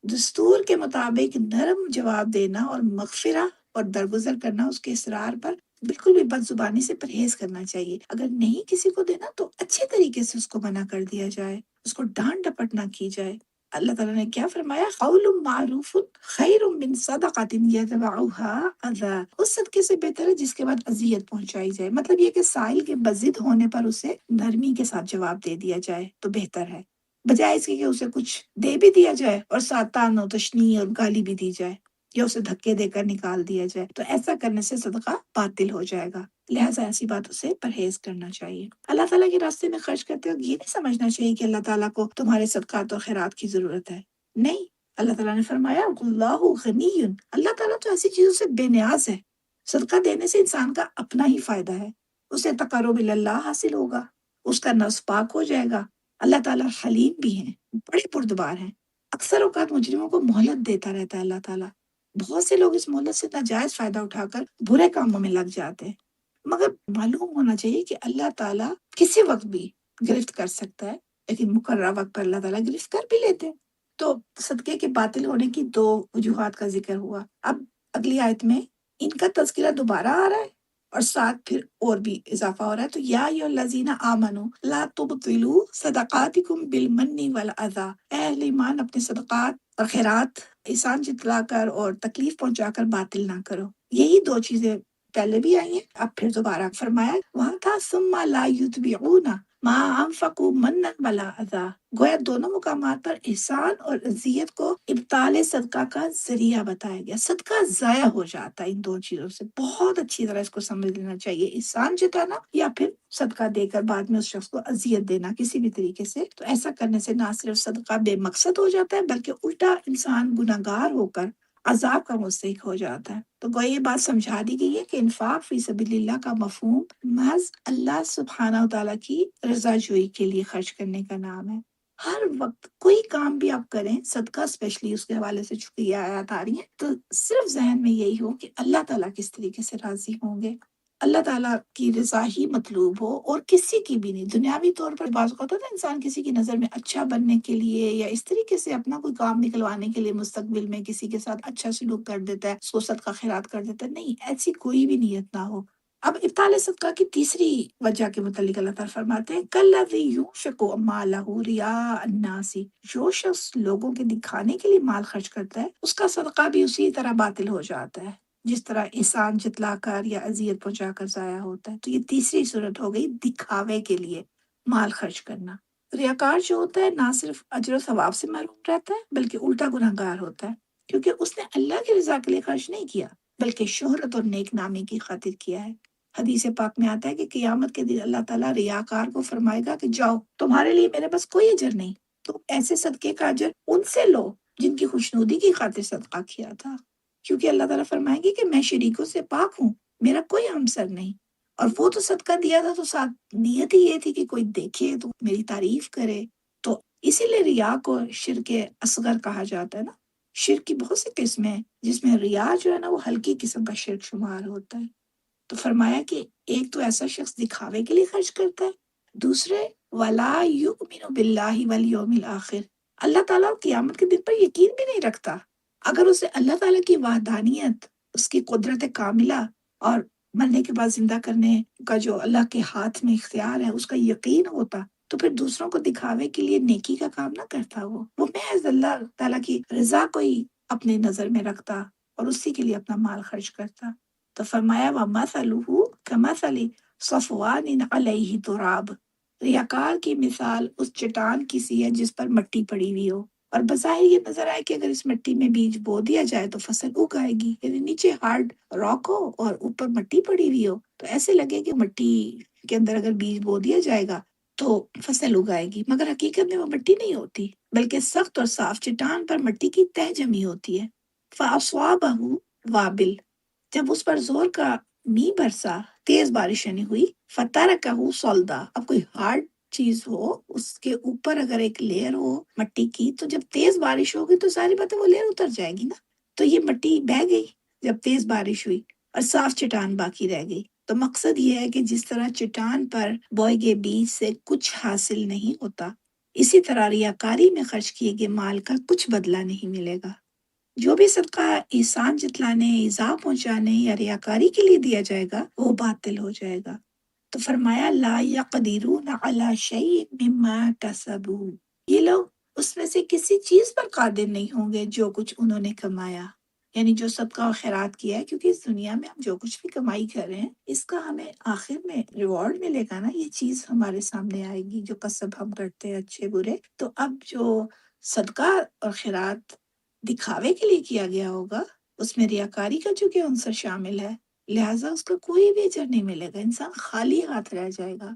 دستور کے مطابق نرم جواب دینا اور مغفرہ اور درگزر کرنا، اس کے اصرار پر بالکل بھی بد زبانی سے پرہیز کرنا چاہیے۔ اگر نہیں کسی کو دینا تو اچھے طریقے سے اس کو منع کر دیا جائے، اس کو ڈانٹ ڈپٹ نہ کی جائے۔ اللہ تعالیٰ نے کیا فرمایا، قول معروف خیر من صدقۃ یتبعها اذی، اس صدقے سے بہتر ہے جس کے بعد اذیت پہنچائی جائے۔ مطلب یہ کہ سائل کے بضد ہونے پر اسے نرمی کے ساتھ جواب دے دیا جائے تو بہتر ہے، بجائے اس کے کہ اسے کچھ دے بھی دیا جائے اور ساتھ طعن و تشنیع اور گالی بھی دی جائے، یا اسے دھکے دے کر نکال دیا جائے۔ تو ایسا کرنے سے صدقہ باطل ہو جائے گا، لہٰذا ایسی باتوں سے پرہیز کرنا چاہیے۔ اللہ تعالیٰ کے راستے میں خرچ کرتے وقت یہ نہیں سمجھنا چاہیے کہ اللہ تعالیٰ کو تمہارے صدقات اور خیرات کی ضرورت ہے، نہیں۔ اللہ تعالیٰ نے فرمایا اللہ غنی، اللہ تعالیٰ تو ایسی چیزوں سے بے نیاز ہے۔ صدقہ دینے سے انسان کا اپنا ہی فائدہ ہے، اسے تقرب اللہ حاصل ہوگا، اس کا نفس پاک ہو جائے گا۔ اللہ تعالیٰ حلیم بھی ہیں، بڑے پردبار ہیں۔ اکثر اوقات مجرموں کو مہلت دیتا رہتا ہے اللہ تعالیٰ، بہت سے لوگ اس مہلت سے ناجائز فائدہ اٹھا کر برے کاموں میں لگ جاتے ہیں، مگر معلوم ہونا چاہیے کہ اللہ تعالیٰ کسی وقت بھی گرفت کر سکتا ہے، لیکن مقررہ وقت پر اللہ تعالیٰ گرفت کر بھی لیتے ہیں۔ تو صدقے کے باطل ہونے کی 2 وجوہات کا ذکر ہوا۔ اب اگلی آیت میں ان کا تذکرہ دوبارہ آ رہا ہے اور ساتھ پھر اور بھی اضافہ ہو رہا ہے۔ تو یا ایھا الذین آمنوا لا تبطلوا صدقاتکم بالمن والاذی، اے اہل ایمان اپنے صدقات اور خیرات احسان جتلا کر اور تکلیف پہنچا کر باطل نہ کرو۔ یہی 2 چیزیں پہلے بھی آئی ہیں، اب پھر دوبارہ فرمایا وہاں تھا ثم لا یتبعون ما انفقوا منا ولا اذی، گویا دونوں مقامات پر احسان اور اذیت کو ابطال صدقہ کا ذریعہ بتایا گیا۔ صدقہ ضائع ہو جاتا ہے ان 2 چیزوں سے، بہت اچھی طرح اس کو سمجھ لینا چاہیے، احسان جتانا یا پھر صدقہ دے کر بعد میں اس شخص کو اذیت دینا کسی بھی طریقے سے۔ تو ایسا کرنے سے نہ صرف صدقہ بے مقصد ہو جاتا ہے بلکہ الٹا انسان گناہگار ہو کر عذاب کا مستحق ہو جاتا ہے۔ تو گویا یہ بات سمجھا دی گئی ہے کہ انفاق فی سبیل اللہ کا مفہوم محض اللہ سبحانہ وتعالیٰ کی رضا جوئی کے لیے خرچ کرنے کا نام ہے۔ ہر وقت کوئی کام بھی آپ کریں، صدقہ اسپیشلی اس کے حوالے سے چونکہ یہ آیات آ رہی ہیں، تو صرف ذہن میں یہی ہو کہ اللہ تعالیٰ کس طریقے سے راضی ہوں گے، اللہ تعالیٰ کی رضا ہی مطلوب ہو اور کسی کی بھی نہیں۔ دنیاوی طور پر بعض اوقات ہوتا ہے انسان کسی کی نظر میں اچھا بننے کے لیے یا اس طریقے سے اپنا کوئی کام نکلوانے کے لیے مستقبل میں کسی کے ساتھ اچھا سلوک کر دیتا ہے، سو صدقہ خیرات کر دیتا ہے، نہیں، ایسی کوئی بھی نیت نہ ہو۔ اب ابطال صدقہ کی تیسری وجہ کے متعلق اللہ تعالیٰ فرماتے ہیں کَالَّذِی يُنْفِقُ مَالَهُ رِئَاءَ النَّاسِ، جو شخص لوگوں کے دکھانے کے لیے مال خرچ کرتا ہے اس کا صدقہ بھی اسی طرح باطل ہو جاتا ہے جس طرح احسان جتلا کر یا اذیت پہنچا کر ضائع ہوتا ہے۔ تو یہ تیسری صورت ہو گئی دکھاوے کے لیے مال خرچ کرنا۔ ریاکار جو ہوتا ہے نہ صرف اجر و ثواب سے محروم رہتا ہے بلکہ الٹا گنہگار ہوتا ہے، کیونکہ اس نے اللہ کی رضا کے لیے خرچ نہیں کیا بلکہ شہرت اور نیک نامی کی خاطر کیا ہے۔ حدیث پاک میں آتا ہے کہ قیامت کے دن اللہ تعالیٰ ریاکار کو فرمائے گا کہ جاؤ، تمہارے لیے میرے پاس کوئی اجر نہیں، تم ایسے صدقے کا اجر ان سے لو جن کی خوشنودی کی خاطر صدقہ کیا تھا، کیونکہ اللہ تعالیٰ فرمائیں گے کہ میں شریکوں سے پاک ہوں، میرا کوئی ہمسر نہیں، اور وہ تو صدقہ دیا تھا تو ساتھ نیت ہی یہ تھی کہ کوئی دیکھے تو میری تعریف کرے۔ تو اسی لیے ریا کو شرک اصغر کہا جاتا ہے نا۔ شرک کی بہت سی قسمیں ہیں جس میں ریا جو ہے نا وہ ہلکی قسم کا شرک شمار ہوتا ہے۔ تو فرمایا کہ ایک تو ایسا شخص دکھاوے کے لیے خرچ کرتا ہے، دوسرے ولا یؤمن باللہ والیوم الآخر، اللہ تعالیٰ قیامت کے دن پر یقین بھی نہیں رکھتا۔ اگر اسے اللہ تعالیٰ کی وحدانیت، اس کی قدرت کاملہ اور مرنے کے بعد زندہ کرنے کا جو اللہ کے ہاتھ میں اختیار ہے اس کا یقین ہوتا تو پھر دوسروں کو دکھاوے کے لیے نیکی کا کام نہ کرتا، وہ محض اللہ تعالیٰ کی رضا کو ہی اپنے نظر میں رکھتا اور اسی کے لیے اپنا مال خرچ کرتا۔ تو فرمایا وَمَثَلُهُ كَمَثَلِ صَفْوَانٍ عَلَيْهِ تُرَابٌ، ریاکار کی مثال اس چٹان کی سی ہے جس پر مٹی پڑی ہوئی ہو، اور بظاہر یہ نظر آئے کہ اگر اس مٹی میں بیج بو دیا جائے تو فصل اگ آئے گی، یعنی نیچے ہارڈ راک ہو اور اوپر مٹی پڑی ہوئی ہو تو ایسے لگے کہ مٹی کے اندر اگر بیج بو دیا جائے گا تو فصل اگائے گی، مگر حقیقت میں وہ مٹی نہیں ہوتی بلکہ سخت اور صاف چٹان پر مٹی کی تہ جمی ہوتی ہے۔ فَأَصْوَابَهُ وابل، جب اس پر زور کا می برسا، تیز بارش یعنی ہوئی، فَتَرَكَهُ صَلْدًا، اب کوئی ہارڈ چیز ہو اس کے اوپر اگر ایک لیئر ہو مٹی کی تو جب تیز بارش ہوگی تو ساری باتیں وہ لیئر اتر جائے گی نا، تو یہ مٹی بہہ گئی جب تیز بارش ہوئی اور صاف چٹان باقی رہ گئی۔ تو مقصد یہ ہے کہ جس طرح چٹان پر بوئے گئے بیج سے کچھ حاصل نہیں ہوتا، اسی طرح ریاکاری میں خرچ کیے گئے مال کا کچھ بدلہ نہیں ملے گا۔ جو بھی صدقہ احسان جتلانے، ایذا پہنچانے یا ریاکاری کے لیے دیا جائے گا وہ باطل ہو جائے گا۔ تو فرمایا لا یقدرون علی شیء مما کسبوا، یہ لوگ اس میں سے کسی چیز پر قادر نہیں ہوں گے جو کچھ انہوں نے کمایا، یعنی جو صدقہ و خیرات کیا ہے، کیونکہ اس دنیا میں ہم جو کچھ بھی کمائی کر رہے ہیں اس کا ہمیں آخر میں ریوارڈ ملے گا نا، یہ چیز ہمارے سامنے آئے گی جو کسب ہم کرتے ہیں اچھے برے۔ تو اب جو صدقہ اور خیرات دکھاوے کے لیے کیا گیا ہوگا اس میں ریاکاری کا چونکہ عنصر شامل ہے، لہٰذا اس کا کوئی بھی اجر نہیں ملے گا، انسان خالی ہاتھ رہ جائے گا۔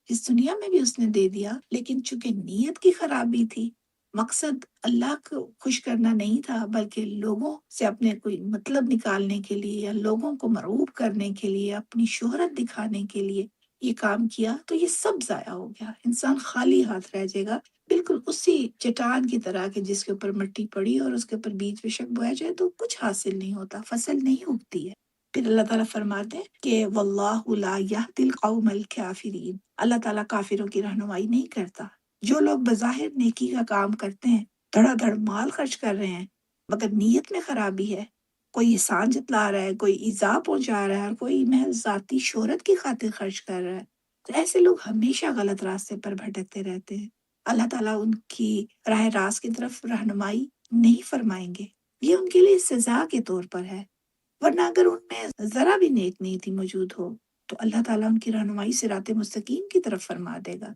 اس دنیا میں بھی اس نے دے دیا لیکن چونکہ نیت کی خرابی تھی، مقصد اللہ کو خوش کرنا نہیں تھا بلکہ لوگوں سے اپنے کوئی مطلب نکالنے کے لیے یا لوگوں کو مرعوب کرنے کے لیے، اپنی شہرت دکھانے کے لیے یہ کام کیا، تو یہ سب ضائع ہو گیا، انسان خالی ہاتھ رہ جائے گا، بالکل اسی چٹان کی طرح کہ جس کے اوپر مٹی پڑی اور اس کے اوپر بیج بے شک بویا جائے تو کچھ حاصل نہیں ہوتا، فصل نہیں اگتی ہے۔ پھر اللہ تعالیٰ فرماتے ہیں کہ واللہ لا یہدی القوم الکافرین، اللہ تعالیٰ کافروں کی رہنمائی نہیں کرتا۔ جو لوگ بظاہر نیکی کا کام کرتے ہیں، دھڑا دھڑ مال خرچ کر رہے ہیں، مگر نیت میں خرابی ہے، کوئی احسان جتلا رہا ہے، کوئی ایذا پہنچا رہا ہے اور کوئی محض ذاتی شہرت کی خاطر خرچ کر رہا ہے، تو ایسے لوگ ہمیشہ غلط راستے پر بھٹکتے رہتے ہیں۔ اللہ تعالیٰ ان کی راہ راست کی طرف رہنمائی نہیں فرمائیں گے، یہ ان کے لیے سزا کے طور پر ہے، ورنہ اگر ان میں ذرا بھی نیک نیتی موجود ہو تو اللہ تعالیٰ ان کی رہنمائی صراط مستقیم کی طرف فرما دے گا۔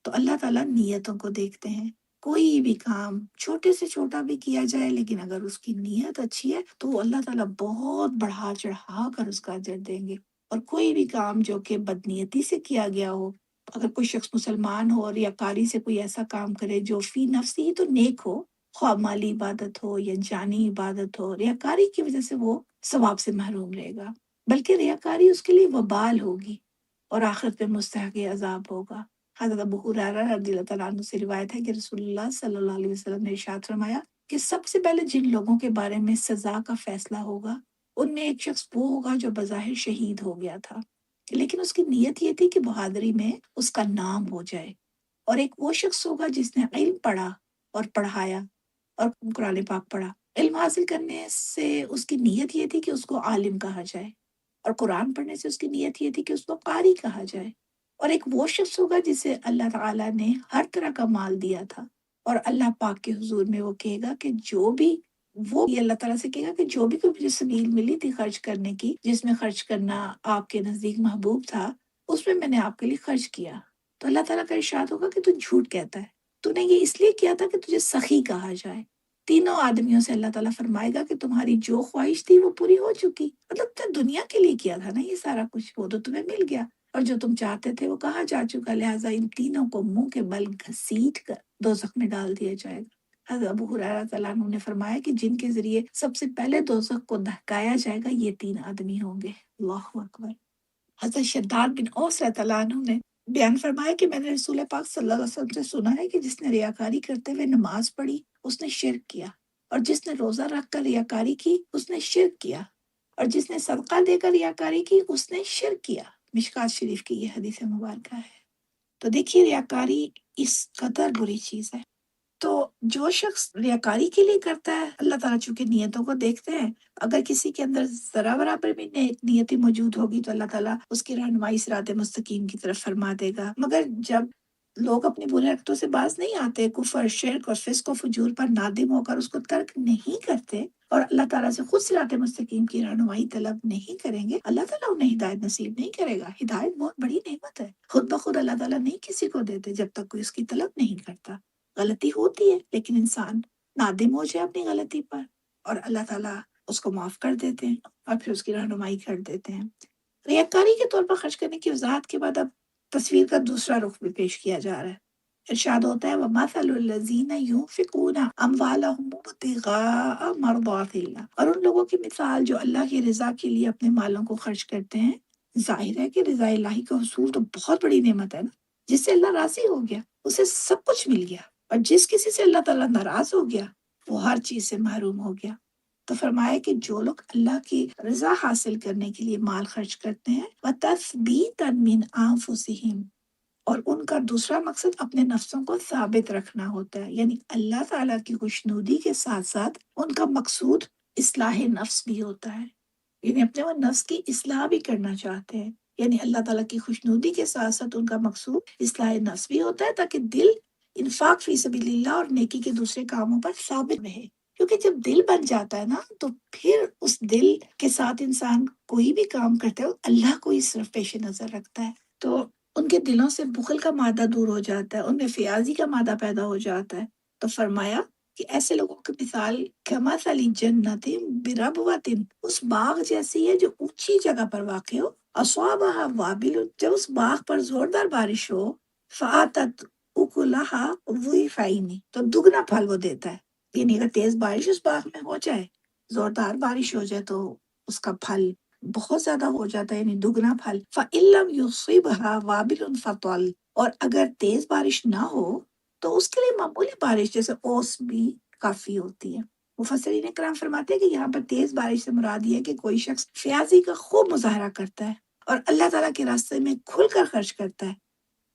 تو اللہ تعالیٰ نیتوں کو دیکھتے ہیں، کوئی بھی کام چھوٹے سے چھوٹا بھی کیا جائے لیکن اگر اس کی نیت اچھی ہے تو وہ اللہ تعالیٰ بہت بڑھا چڑھا کر اس کا اجر دیں گے، اور کوئی بھی کام جو کہ بدنیتی سے کیا گیا ہو، اگر کوئی شخص مسلمان ہو اور ریاکاری سے کوئی ایسا کام کرے جو فی نفسی ہی تو نیک ہو، خواہ مالی عبادت ہو یا جانی عبادت ہو، ریاکاری کی وجہ سے وہ ثواب سے محروم رہے گا، بلکہ ریاکاری اس کے لیے وبال ہوگی اور آخرت میں مستحق عذاب ہوگا۔ حضرت ابو ہریرہ رضی اللہ تعالیٰ عنہ سے روایت ہے کہ رسول اللہ صلی اللہ علیہ وسلم نے ارشاد فرمایا کہ سب سے پہلے جن لوگوں کے بارے میں سزا کا فیصلہ ہوگا ان میں ایک شخص وہ ہوگا جو بظاہر شہید ہو گیا تھا، لیکن اس کی نیت یہ تھی کہ بہادری میں اس کا نام ہو جائے۔ اور ایک وہ شخص ہوگا جس نے علم پڑھا اور پڑھایا اور قرآن پاک پڑھا۔ علم حاصل کرنے سے اس کی نیت یہ تھی کہ اس کو عالم کہا جائے، اور قرآن پڑھنے سے اس کی نیت یہ تھی کہ اس کو قاری کہا جائے۔ اور ایک وہ شخص ہوگا جسے اللہ تعالیٰ نے ہر طرح کا مال دیا تھا، اور اللہ پاک کے حضور میں وہ کہے گا کہ جو بھی، وہ یہ اللہ تعالیٰ سے کہے گا کہ جو بھی کوئی مجھے سبیل ملی تھی خرچ کرنے کی، جس میں خرچ کرنا آپ کے نزدیک محبوب تھا، اس میں نے آپ کے لیے خرچ کیا۔ تو اللہ تعالیٰ کا ارشاد ہوگا کہ تو جھوٹ کہتا ہے، تو نے یہ اس لیے کیا تھا کہ تجھے سخی کہا جائے۔ تینوں آدمیوں سے اللہ تعالیٰ فرمائے گا کہ تمہاری جو خواہش تھی وہ پوری ہو چکی، مطلب تم نے دنیا کے لیے کیا تھا نا یہ سارا کچھ، وہ تو تمہیں مل گیا، اور جو تم چاہتے تھے وہ کہا جا چکا، لہٰذا ان تینوں کو منہ کے بل گھسیٹ کر دوزخ میں ڈال دیا جائے گا۔ حضرت ابو ہریرہ رضی اللہ عنہ نے فرمایا کہ جن کے ذریعے سب سے پہلے دوزخ کو دہکایا جائے گا یہ تین آدمی ہوں گے۔ اللہ اکبر۔ حضرت شداد بن اوس رضی اللہ عنہ نے بیان فرمایا کہ میں نے رسول پاک صلی اللہ علیہ وسلم سے سنا ہے کہ جس نے ریاکاری کرتے ہوئے نماز پڑھی اس نے شرک کیا، اور جس نے روزہ رکھ کر ریاکاری کی اس نے شرک کیا، اور جس نے صدقہ دے کر ریاکاری کی اس نے شرک کیا۔ مشکات شریف کی یہ حدیث مبارکہ ہے۔ تو دیکھیے ریاکاری اس قدر بری چیز ہے۔ تو جو شخص ریاکاری کے لیے کرتا ہے، اللہ تعالیٰ چونکہ نیتوں کو دیکھتے ہیں، اگر کسی کے اندر ذرا برابر بھی نیتی موجود ہوگی تو اللہ تعالیٰ اس کی رہنمائی صراط مستقیم کی طرف فرما دے گا۔ مگر جب لوگ اپنی برے حرکتوں سے باز نہیں آتے، کفر، شرک اور فسق و فجور پر نادم ہو کر اس کو ترک نہیں کرتے اور اللہ تعالیٰ سے خود صراط مستقیم کی رہنمائی طلب نہیں کریں گے، اللہ تعالیٰ انہیں ہدایت نصیب نہیں کرے گا۔ ہدایت بہت بڑی نعمت ہے، خود بخود اللہ تعالیٰ نہیں کسی کو دیتے جب تک کوئی اس کی طلب نہیں کرتا۔ غلطی ہوتی ہے لیکن انسان نادم ہو جائے اپنی غلطی پر اور اللہ تعالیٰ اس کو معاف کر دیتے ہیں اور پھر اس کی رہنمائی کر دیتے ہیں۔ ریاکاری کے طور پر خرچ کرنے کی وضاحت کے بعد اب تصویر کا دوسرا رخ بھی پیش کیا جا رہا ہے۔ ارشاد ہوتا ہے وَمَثَلُ الَّذِينَ يُنْفِقُونَ أَمْوَالَهُمُ ابْتِغَاءَ مَرْضَاتِ اللَّهِ، اور ان لوگوں کی مثال جو اللہ کی رضا کے لیے اپنے مالوں کو خرچ کرتے ہیں۔ ظاہر ہے کہ رضا الہی کا حصول تو بہت بڑی نعمت ہے نا، جس سے اللہ راضی ہو گیا اسے سب کچھ مل گیا، اور جس کسی سے اللہ تعالیٰ ناراض ہو گیا وہ ہر چیز سے محروم ہو گیا۔ تو فرمایا کہ جو لوگ اللہ کی رضا حاصل کرنے کے لیے مال خرچ کرتے ہیں وَتَثْبِيتًا مِنْ أَنفُسِهِمْ، اور ان کا دوسرا مقصد اپنے نفسوں کو ثابت رکھنا ہوتا ہے، یعنی اللہ تعالیٰ کی خوشنودی کے ساتھ ساتھ ان کا مقصود اصلاح نفس بھی ہوتا ہے، یعنی اپنے وہ نفس کی اصلاح بھی کرنا چاہتے ہیں، یعنی اللہ تعالیٰ کی خوشنودی کے ساتھ ساتھ ان کا مقصود اصلاح نفس بھی ہوتا ہے تاکہ دل انفاق فی سبیل اللہ اور نیکی کے دوسرے کاموں پر ثابت رہے۔ کیونکہ جب دل بن جاتا ہے نا تو پھر اس دل کے ساتھ انسان کوئی بھی کام کرتا ہے اللہ کو ہی صرف پیش نظر رکھتا ہے، تو ان کے دلوں سے بخل کا مادہ دور ہو جاتا ہے، ان میں فیاضی کا مادہ پیدا ہو جاتا ہے۔ تو فرمایا کہ ایسے لوگوں کی مثال کمثل جنت بربوۃ، اس باغ جیسی ہے جو اونچی جگہ پر واقع ہو، اصابها وابل، جب اس باغ پر زوردار بارش ہو، فاتت اکلہا ضعفین، تو دگنا پھل وہ دیتا ہے، یعنی اگر تیز بارش اس باغ میں ہو جائے، زوردار بارش ہو جائے تو اس کا پھل بہت زیادہ ہو جاتا ہے، یعنی دگنا پھل۔ فَإِلَّمْ يُصِبْهَا وَابِلٌ فَطَلٌ، اور اگر تیز بارش نہ ہو تو اس کے لیے معمولی بارش جیسے اوس بھی کافی ہوتی ہے۔ مفسرین کرام فرماتے ہیں کہ یہاں پر تیز بارش سے مراد یہ ہے کہ کوئی شخص فیاضی کا خوب مظاہرہ کرتا ہے اور اللہ تعالیٰ کے راستے میں کھل کر خرچ کرتا ہے،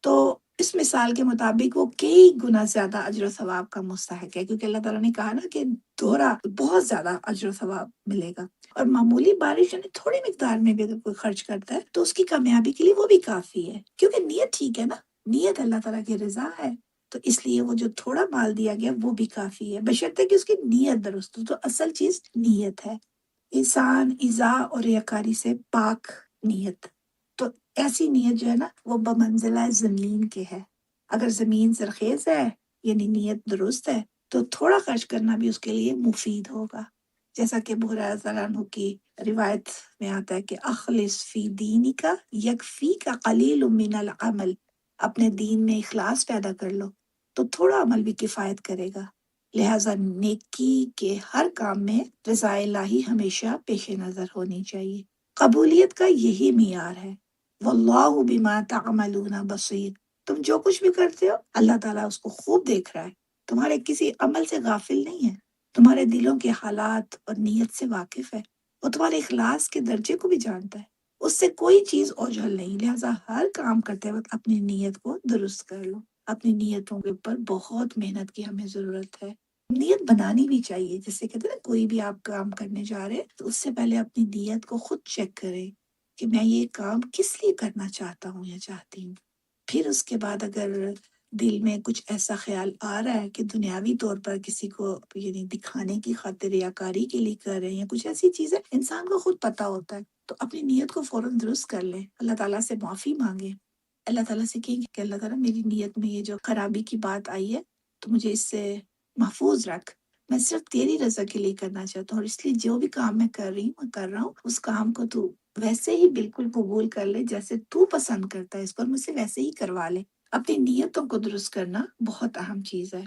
تو اس مثال کے مطابق وہ کئی گنا زیادہ اجر و ثواب کا مستحق ہے، کیونکہ اللہ تعالیٰ نے کہا نا کہ دوہرا بہت زیادہ اجر و ثواب ملے گا، اور معمولی بارش یعنی تھوڑی مقدار میں بھی اگر کوئی خرچ کرتا ہے تو اس کی کامیابی کے لیے وہ بھی کافی ہے، کیونکہ نیت ٹھیک ہے نا، نیت اللہ تعالیٰ کی رضا ہے، تو اس لیے وہ جو تھوڑا مال دیا گیا وہ بھی کافی ہے، بشرطے کہ اس کی نیت درست ہو، تو اصل چیز نیت ہے۔ انسان ایذا اور ریاکاری سے پاک نیت، تو ایسی نیت جو ہے نا وہ بمنزلہ زمین کے ہے، اگر زمین زرخیز ہے یعنی نیت درست ہے تو تھوڑا خرچ کرنا بھی اس کے لیے مفید ہوگا، جیسا کہ ابو ہریرہ رضی اللہ عنہ کی روایت میں آتا ہے کہ اخلص فی دینک یکفیک قلیل من العمل، اپنے دین میں اخلاص پیدا کر لو تو تھوڑا عمل بھی کفایت کرے گا، لہٰذا نیکی کے ہر کام میں رضا الہی ہمیشہ پیش نظر ہونی چاہیے۔ قبولیت کا یہی معیار ہے، واللہ بما تعملون بصیر، تم جو کچھ بھی کرتے ہو اللہ تعالیٰ اس کو خوب دیکھ رہا ہے، تمہارے کسی عمل سے غافل نہیں ہے، تمہارے دلوں کے حالات اور نیت سے واقف ہے، وہ تمہارے اخلاص کے درجے کو بھی جانتا ہے، اس سے کوئی چیز اوجھل نہیں، لہٰذا ہر کام کرتے وقت اپنی نیت کو درست کر لو۔ اپنی نیتوں کے اوپر بہت محنت کی ہمیں ضرورت ہے۔ نیت بنانی بھی چاہیے، جیسے کہتے ہیں نا کوئی بھی آپ کام کرنے جا رہے ہیں تو اس سے پہلے اپنی نیت کو خود چیک کریں کہ میں یہ کام کس لیے کرنا چاہتا ہوں یا چاہتی ہوں۔ پھر اس کے بعد اگر دل میں کچھ ایسا خیال آ رہا ہے کہ دنیاوی طور پر کسی کو یعنی دکھانے کی خاطر ریاکاری کے لیے کر رہے ہیں یا کچھ ایسی چیزیں انسان کو خود پتہ ہوتا ہے، تو اپنی نیت کو فوراً درست کر لیں، اللہ تعالیٰ سے معافی مانگیں، اللہ تعالیٰ سے کہیں کہ اللہ تعالیٰ میری نیت میں یہ جو خرابی کی بات آئی ہے تو مجھے اس سے محفوظ رکھ، میں صرف تیری رضا کے لیے کرنا چاہتا ہوں، اور اس لیے جو بھی کام میں کر رہی ہوں میں کر رہا ہوں اس کام کو تو ویسے ہی بالکل قبول کر لے جیسے تو پسند کرتا ہے، اس پر مجھ سے ویسے ہی کروا لے۔ اپنی نیتوں کو درست کرنا بہت اہم چیز ہے۔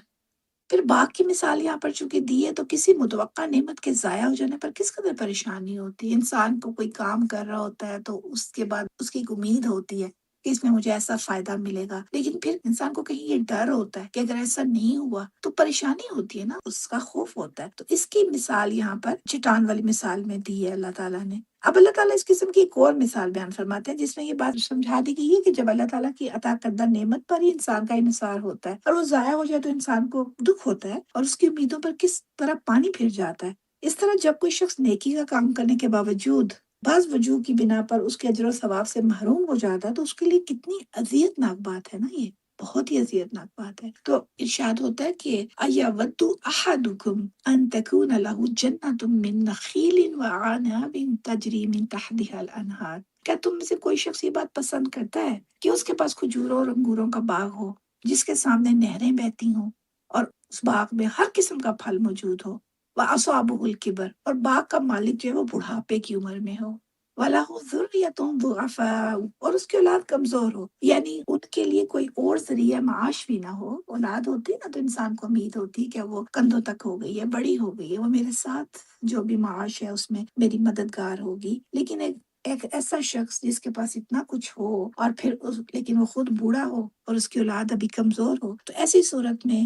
پھر باغ کی مثال یہاں پر چونکہ دی ہے تو کسی متوقع نعمت کے ضائع ہو جانے پر کس قدر پریشانی ہوتی ہے۔ انسان کو کوئی کام کر رہا ہوتا ہے تو اس کے بعد اس کی ایک امید ہوتی ہے کہ اس میں مجھے ایسا فائدہ ملے گا، لیکن پھر انسان کو کہیں یہ ڈر ہوتا ہے کہ اگر ایسا نہیں ہوا تو پریشانی ہوتی ہے نا، اس کا خوف ہوتا ہے۔ تو اس کی مثال یہاں پر چٹان والی مثال میں دی ہے اللہ تعالیٰ نے۔ اب اللہ تعالیٰ اس قسم کی ایک اور مثال بیان فرماتے ہیں جس میں یہ بات سمجھا دی گئی ہے کہ جب اللہ تعالیٰ کی عطا کردہ نعمت پر ہی انسان کا انحصار ہوتا ہے اور وہ ضائع ہو جائے تو انسان کو دکھ ہوتا ہے اور اس کی امیدوں پر کس طرح پانی پھر جاتا ہے۔ اس طرح جب کوئی شخص نیکی کا کام کرنے کے باوجود بعض وجوہ کی بنا پر اس کے اجر و ثواب سے محروم ہو جاتا ہے تو اس کے لیے کتنی اذیت ناک بات ہے نا، یہ بہت ہی اذیت ناک بات ہے۔ تو ارشاد ہوتا ہے کہ اَيَوَدُّ أَحَدُكُمْ أَن تَكُونَ لَهُ جَنَّةٌ مِّن نَخِيلٍ وَأَعْنَابٍ تَجْرِي مِن تَحْتِهَا الْأَنْهَارُ، کیا تم میں سے کوئی شخص یہ بات پسند کرتا ہے کہ اس کے پاس کھجوروں اور انگوروں کا باغ ہو جس کے سامنے نہریں بہتی ہوں اور اس باغ میں ہر قسم کا پھل موجود ہو، وَأَصَابَهُ الْكِبَرُ، اور باغ کا مالک جو ہے وہ بڑھاپے کی عمر میں ہو، وَلَهُ ذُرِّيَّةٌ ضُعَفَاءُ، اور اس کی اولاد کمزور ہو، یعنی ان کے لیے کوئی اور ذریعہ معاش بھی نہ ہو۔ اولاد ہوتی نا تو انسان کو امید ہوتی کہ وہ کندھوں تک ہو گئی ہے، بڑی ہو گئی ہے، وہ میرے ساتھ جو بھی معاش ہے اس میں میری مددگار ہوگی، لیکن ایک ایسا شخص جس کے پاس اتنا کچھ ہو اور پھر لیکن وہ خود بوڑھا ہو اور اس کی اولاد ابھی کمزور ہو، تو ایسی صورت میں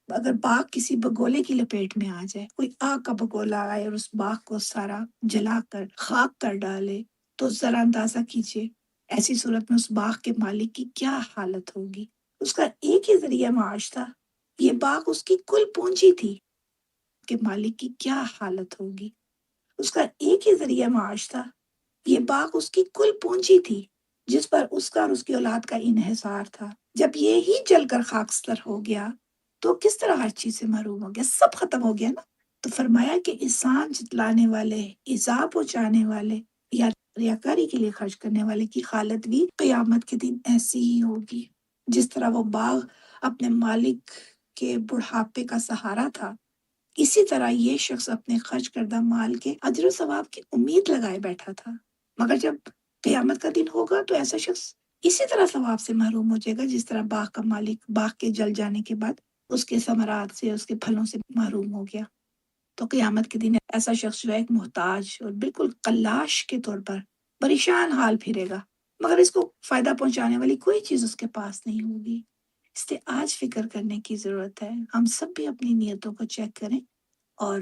اگر باغ کسی بگولے کی لپیٹ میں آ جائے، کوئی آگ کا بگولا آئے اور اس باغ کو سارا جلا کر خاک کر ڈالے، تو ذرا اندازہ کیجئے ایسی صورت میں اس باغ کے مالک کی کیا حالت ہوگی۔ اس کا ایک ہی ذریعہ معاش تھا، یہ باغ اس کی کل پونجی تھی، کہ مالک کی کیا حالت ہوگی۔ اس کا ایک ہی ذریعہ معاش تھا، یہ باغ اس کی کل پونجی تھی جس پر اس کا اور اس کی اولاد کا انحصار تھا۔ جب یہ ہی جل کر خاکستر ہو گیا تو کس طرح ہر چیز سے محروم ہو گیا، سب ختم ہو گیا نا۔ تو فرمایا کہ احسان جتلانے والے، ایذا پہنچانے والے یا ریاکاری کے لیے خرچ کرنے والے کی حالت بھی قیامت کے دن ایسی ہی ہوگی۔ جس طرح وہ باغ اپنے مالک کے بڑھاپے کا سہارا تھا، اسی طرح یہ شخص اپنے خرچ کردہ مال کے اجر و ثواب کی امید لگائے بیٹھا تھا، مگر جب قیامت کا دن ہوگا تو ایسا شخص اسی طرح ثواب سے محروم ہو جائے گا جس طرح باغ کا مالک باغ کے جل جانے کے بعد اس کے ثمرات سے، اس کے پھلوں سے محروم ہو گیا۔ تو قیامت کے دن ایسا شخص جو ہے ایک محتاج اور بالکل قلاش کے طور پر پریشان حال پھرے گا، مگر اس کو فائدہ پہنچانے والی کوئی چیز اس کے پاس نہیں ہوگی۔ اس لیے آج فکر کرنے کی ضرورت ہے، ہم سب بھی اپنی نیتوں کو چیک کریں، اور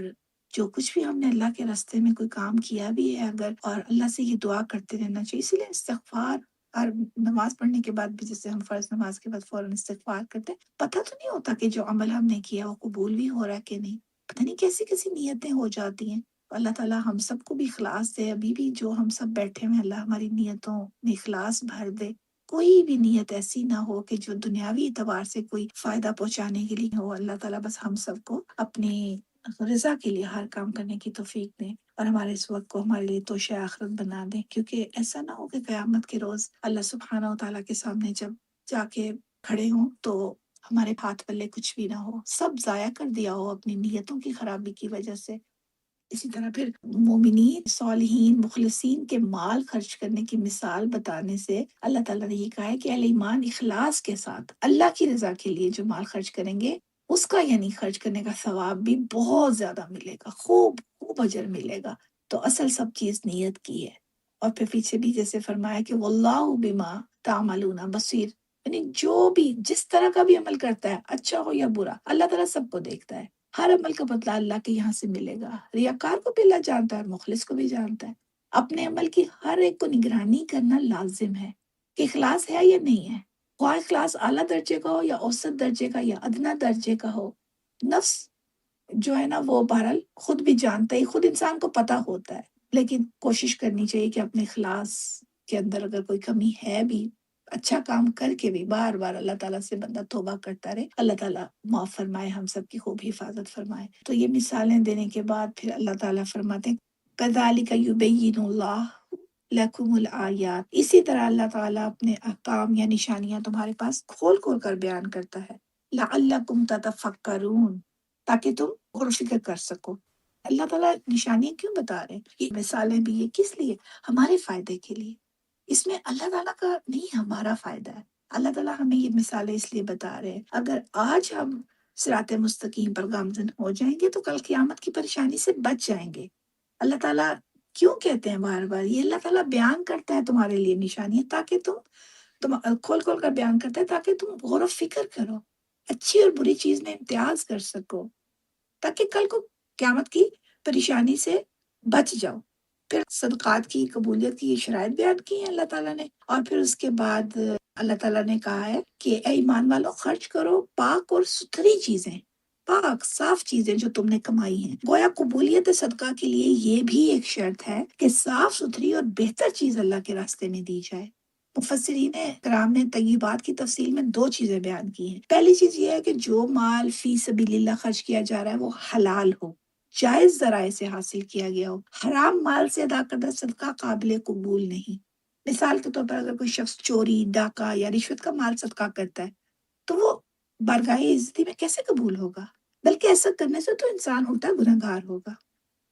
جو کچھ بھی ہم نے اللہ کے راستے میں کوئی کام کیا بھی ہے اگر، اور اللہ سے یہ دعا کرتے رہنا چاہیے، اسی لیے استغفار اور نماز پڑھنے کے بعد بھی جیسے ہم فرض نماز کے بعد فوراً استغفار کرتے ہیں، پتہ تو نہیں ہوتا کہ جو عمل ہم نے کیا وہ قبول بھی ہو رہا ہے کہ نہیں، پتہ نہیں کیسی کیسی نیتیں ہو جاتی ہیں۔ اللہ تعالیٰ ہم سب کو بھی اخلاص دے، ابھی بھی جو ہم سب بیٹھے ہوئے ہیں اللہ ہماری نیتوں میں اخلاص بھر دے، کوئی بھی نیت ایسی نہ ہو کہ جو دنیاوی اعتبار سے کوئی فائدہ پہنچانے کے لیے ہو۔ اللہ تعالیٰ بس ہم سب کو اپنی رضا کے لیے ہر کام کرنے کی توفیق دیں اور ہمارے اس وقت کو ہمارے لیے توشہ آخرت بنا دیں، کیونکہ ایسا نہ ہو کہ قیامت کے روز اللہ سبحانہ و تعالیٰ کے سامنے جب جا کے کھڑے ہوں تو ہمارے ہاتھ پلے کچھ بھی نہ ہو، سب ضائع کر دیا ہو اپنی نیتوں کی خرابی کی وجہ سے۔ اسی طرح پھر مومنین، صالحین، مخلصین کے مال خرچ کرنے کی مثال بتانے سے اللہ تعالیٰ نے یہ کہا ہے کہ اہل ایمان اخلاص کے ساتھ اللہ کی رضا کے لیے جو مال خرچ کریں گے اس کا یعنی خرچ کرنے کا ثواب بھی بہت زیادہ ملے گا، خوب خوب اجر ملے گا۔ تو اصل سب چیز نیت کی ہے۔ اور پھر پیچھے بھی جیسے فرمایا کہ واللہ بما تعملون بصیر، یعنی جو بھی جس طرح کا بھی عمل کرتا ہے اچھا ہو یا برا، اللہ تعالیٰ سب کو دیکھتا ہے، ہر عمل کا بدلہ اللہ کے یہاں سے ملے گا۔ ریاکار کو بھی اللہ جانتا ہے اور مخلص کو بھی جانتا ہے۔ اپنے عمل کی ہر ایک کو نگرانی کرنا لازم ہے کہ اخلاص ہے یا نہیں ہے، خواہ اخلاص اعلیٰ درجے کا ہو یا اوسط درجے کا یا ادنا درجے کا ہو۔ نفس جو ہے نا وہ بہرحال خود بھی جانتا ہے، خود انسان کو پتہ ہوتا ہے، لیکن کوشش کرنی چاہیے کہ اپنے اخلاص کے اندر اگر کوئی کمی ہے بھی، اچھا کام کر کے بھی بار بار اللہ تعالیٰ سے بندہ توبہ کرتا رہے، اللہ تعالیٰ معاف فرمائے، ہم سب کی خوب حفاظت فرمائے۔ تو یہ مثالیں دینے کے بعد پھر اللہ تعالیٰ فرماتے ہیں کذالک یبین اللہ لکم الآیات، اسی طرح اللہ تعالیٰ اپنے احکام یا نشانیاں تمہارے پاس کھول کھول کر بیان کرتا ہے، لعلکم تتفکرون، تاکہ تم غور و فکر کر سکو۔ اللہ تعالیٰ نشانیاں کیوں بتا رہے ہیں، یہ مثالیں بھی یہ کس لیے، ہمارے فائدے کے لیے۔ اس میں اللہ تعالیٰ کا نہیں، ہمارا فائدہ ہے۔ اللہ تعالیٰ ہمیں یہ مثالیں اس لیے بتا رہے ہیں، اگر آج ہم صراط مستقیم پر گامزن ہو جائیں گے تو کل قیامت کی پریشانی سے بچ جائیں گے۔ اللہ تعالیٰ کیوں کہتے ہیں بار بار، یہ اللہ تعالیٰ بیان کرتا ہے تمہارے لیے نشانیاں، تاکہ تم کھول کھول کر بیان کرتا ہے تاکہ تم غور و فکر کرو، اچھی اور بری چیز میں امتیاز کر سکو، تاکہ کل کو قیامت کی پریشانی سے بچ جاؤ۔ پھر صدقات کی قبولیت کی شرائط بیان کی ہیں اللہ تعالیٰ نے، اور پھر اس کے بعد اللہ تعالیٰ نے کہا ہے کہ اے ایمان والو خرچ کرو پاک اور ستھری چیزیں، پاک صاف چیزیں جو تم نے کمائی ہیں۔ گویا قبولیت صدقہ کے لیے یہ بھی ایک شرط ہے کہ صاف ستھری اور بہتر چیز اللہ کے راستے میں دی جائے۔ مفسرین کرام نے طیبات کی تفصیل میں 2 چیزیں بیان کی ہیں۔ پہلی چیز یہ ہے کہ جو مال فی سبیل اللہ خرچ کیا جا رہا ہے وہ حلال ہو، جائز ذرائع سے حاصل کیا گیا ہو۔ حرام مال سے ادا کردہ صدقہ قابل قبول نہیں۔ مثال کے طور پر اگر کوئی شخص چوری، ڈاکہ یا رشوت کا مال صدقہ کرتا ہے تو وہ بارگاہ عزتی میں کیسے قبول ہوگا؟ بلکہ ایسا کرنے سے تو انسان الٹا گنہگار ہوگا۔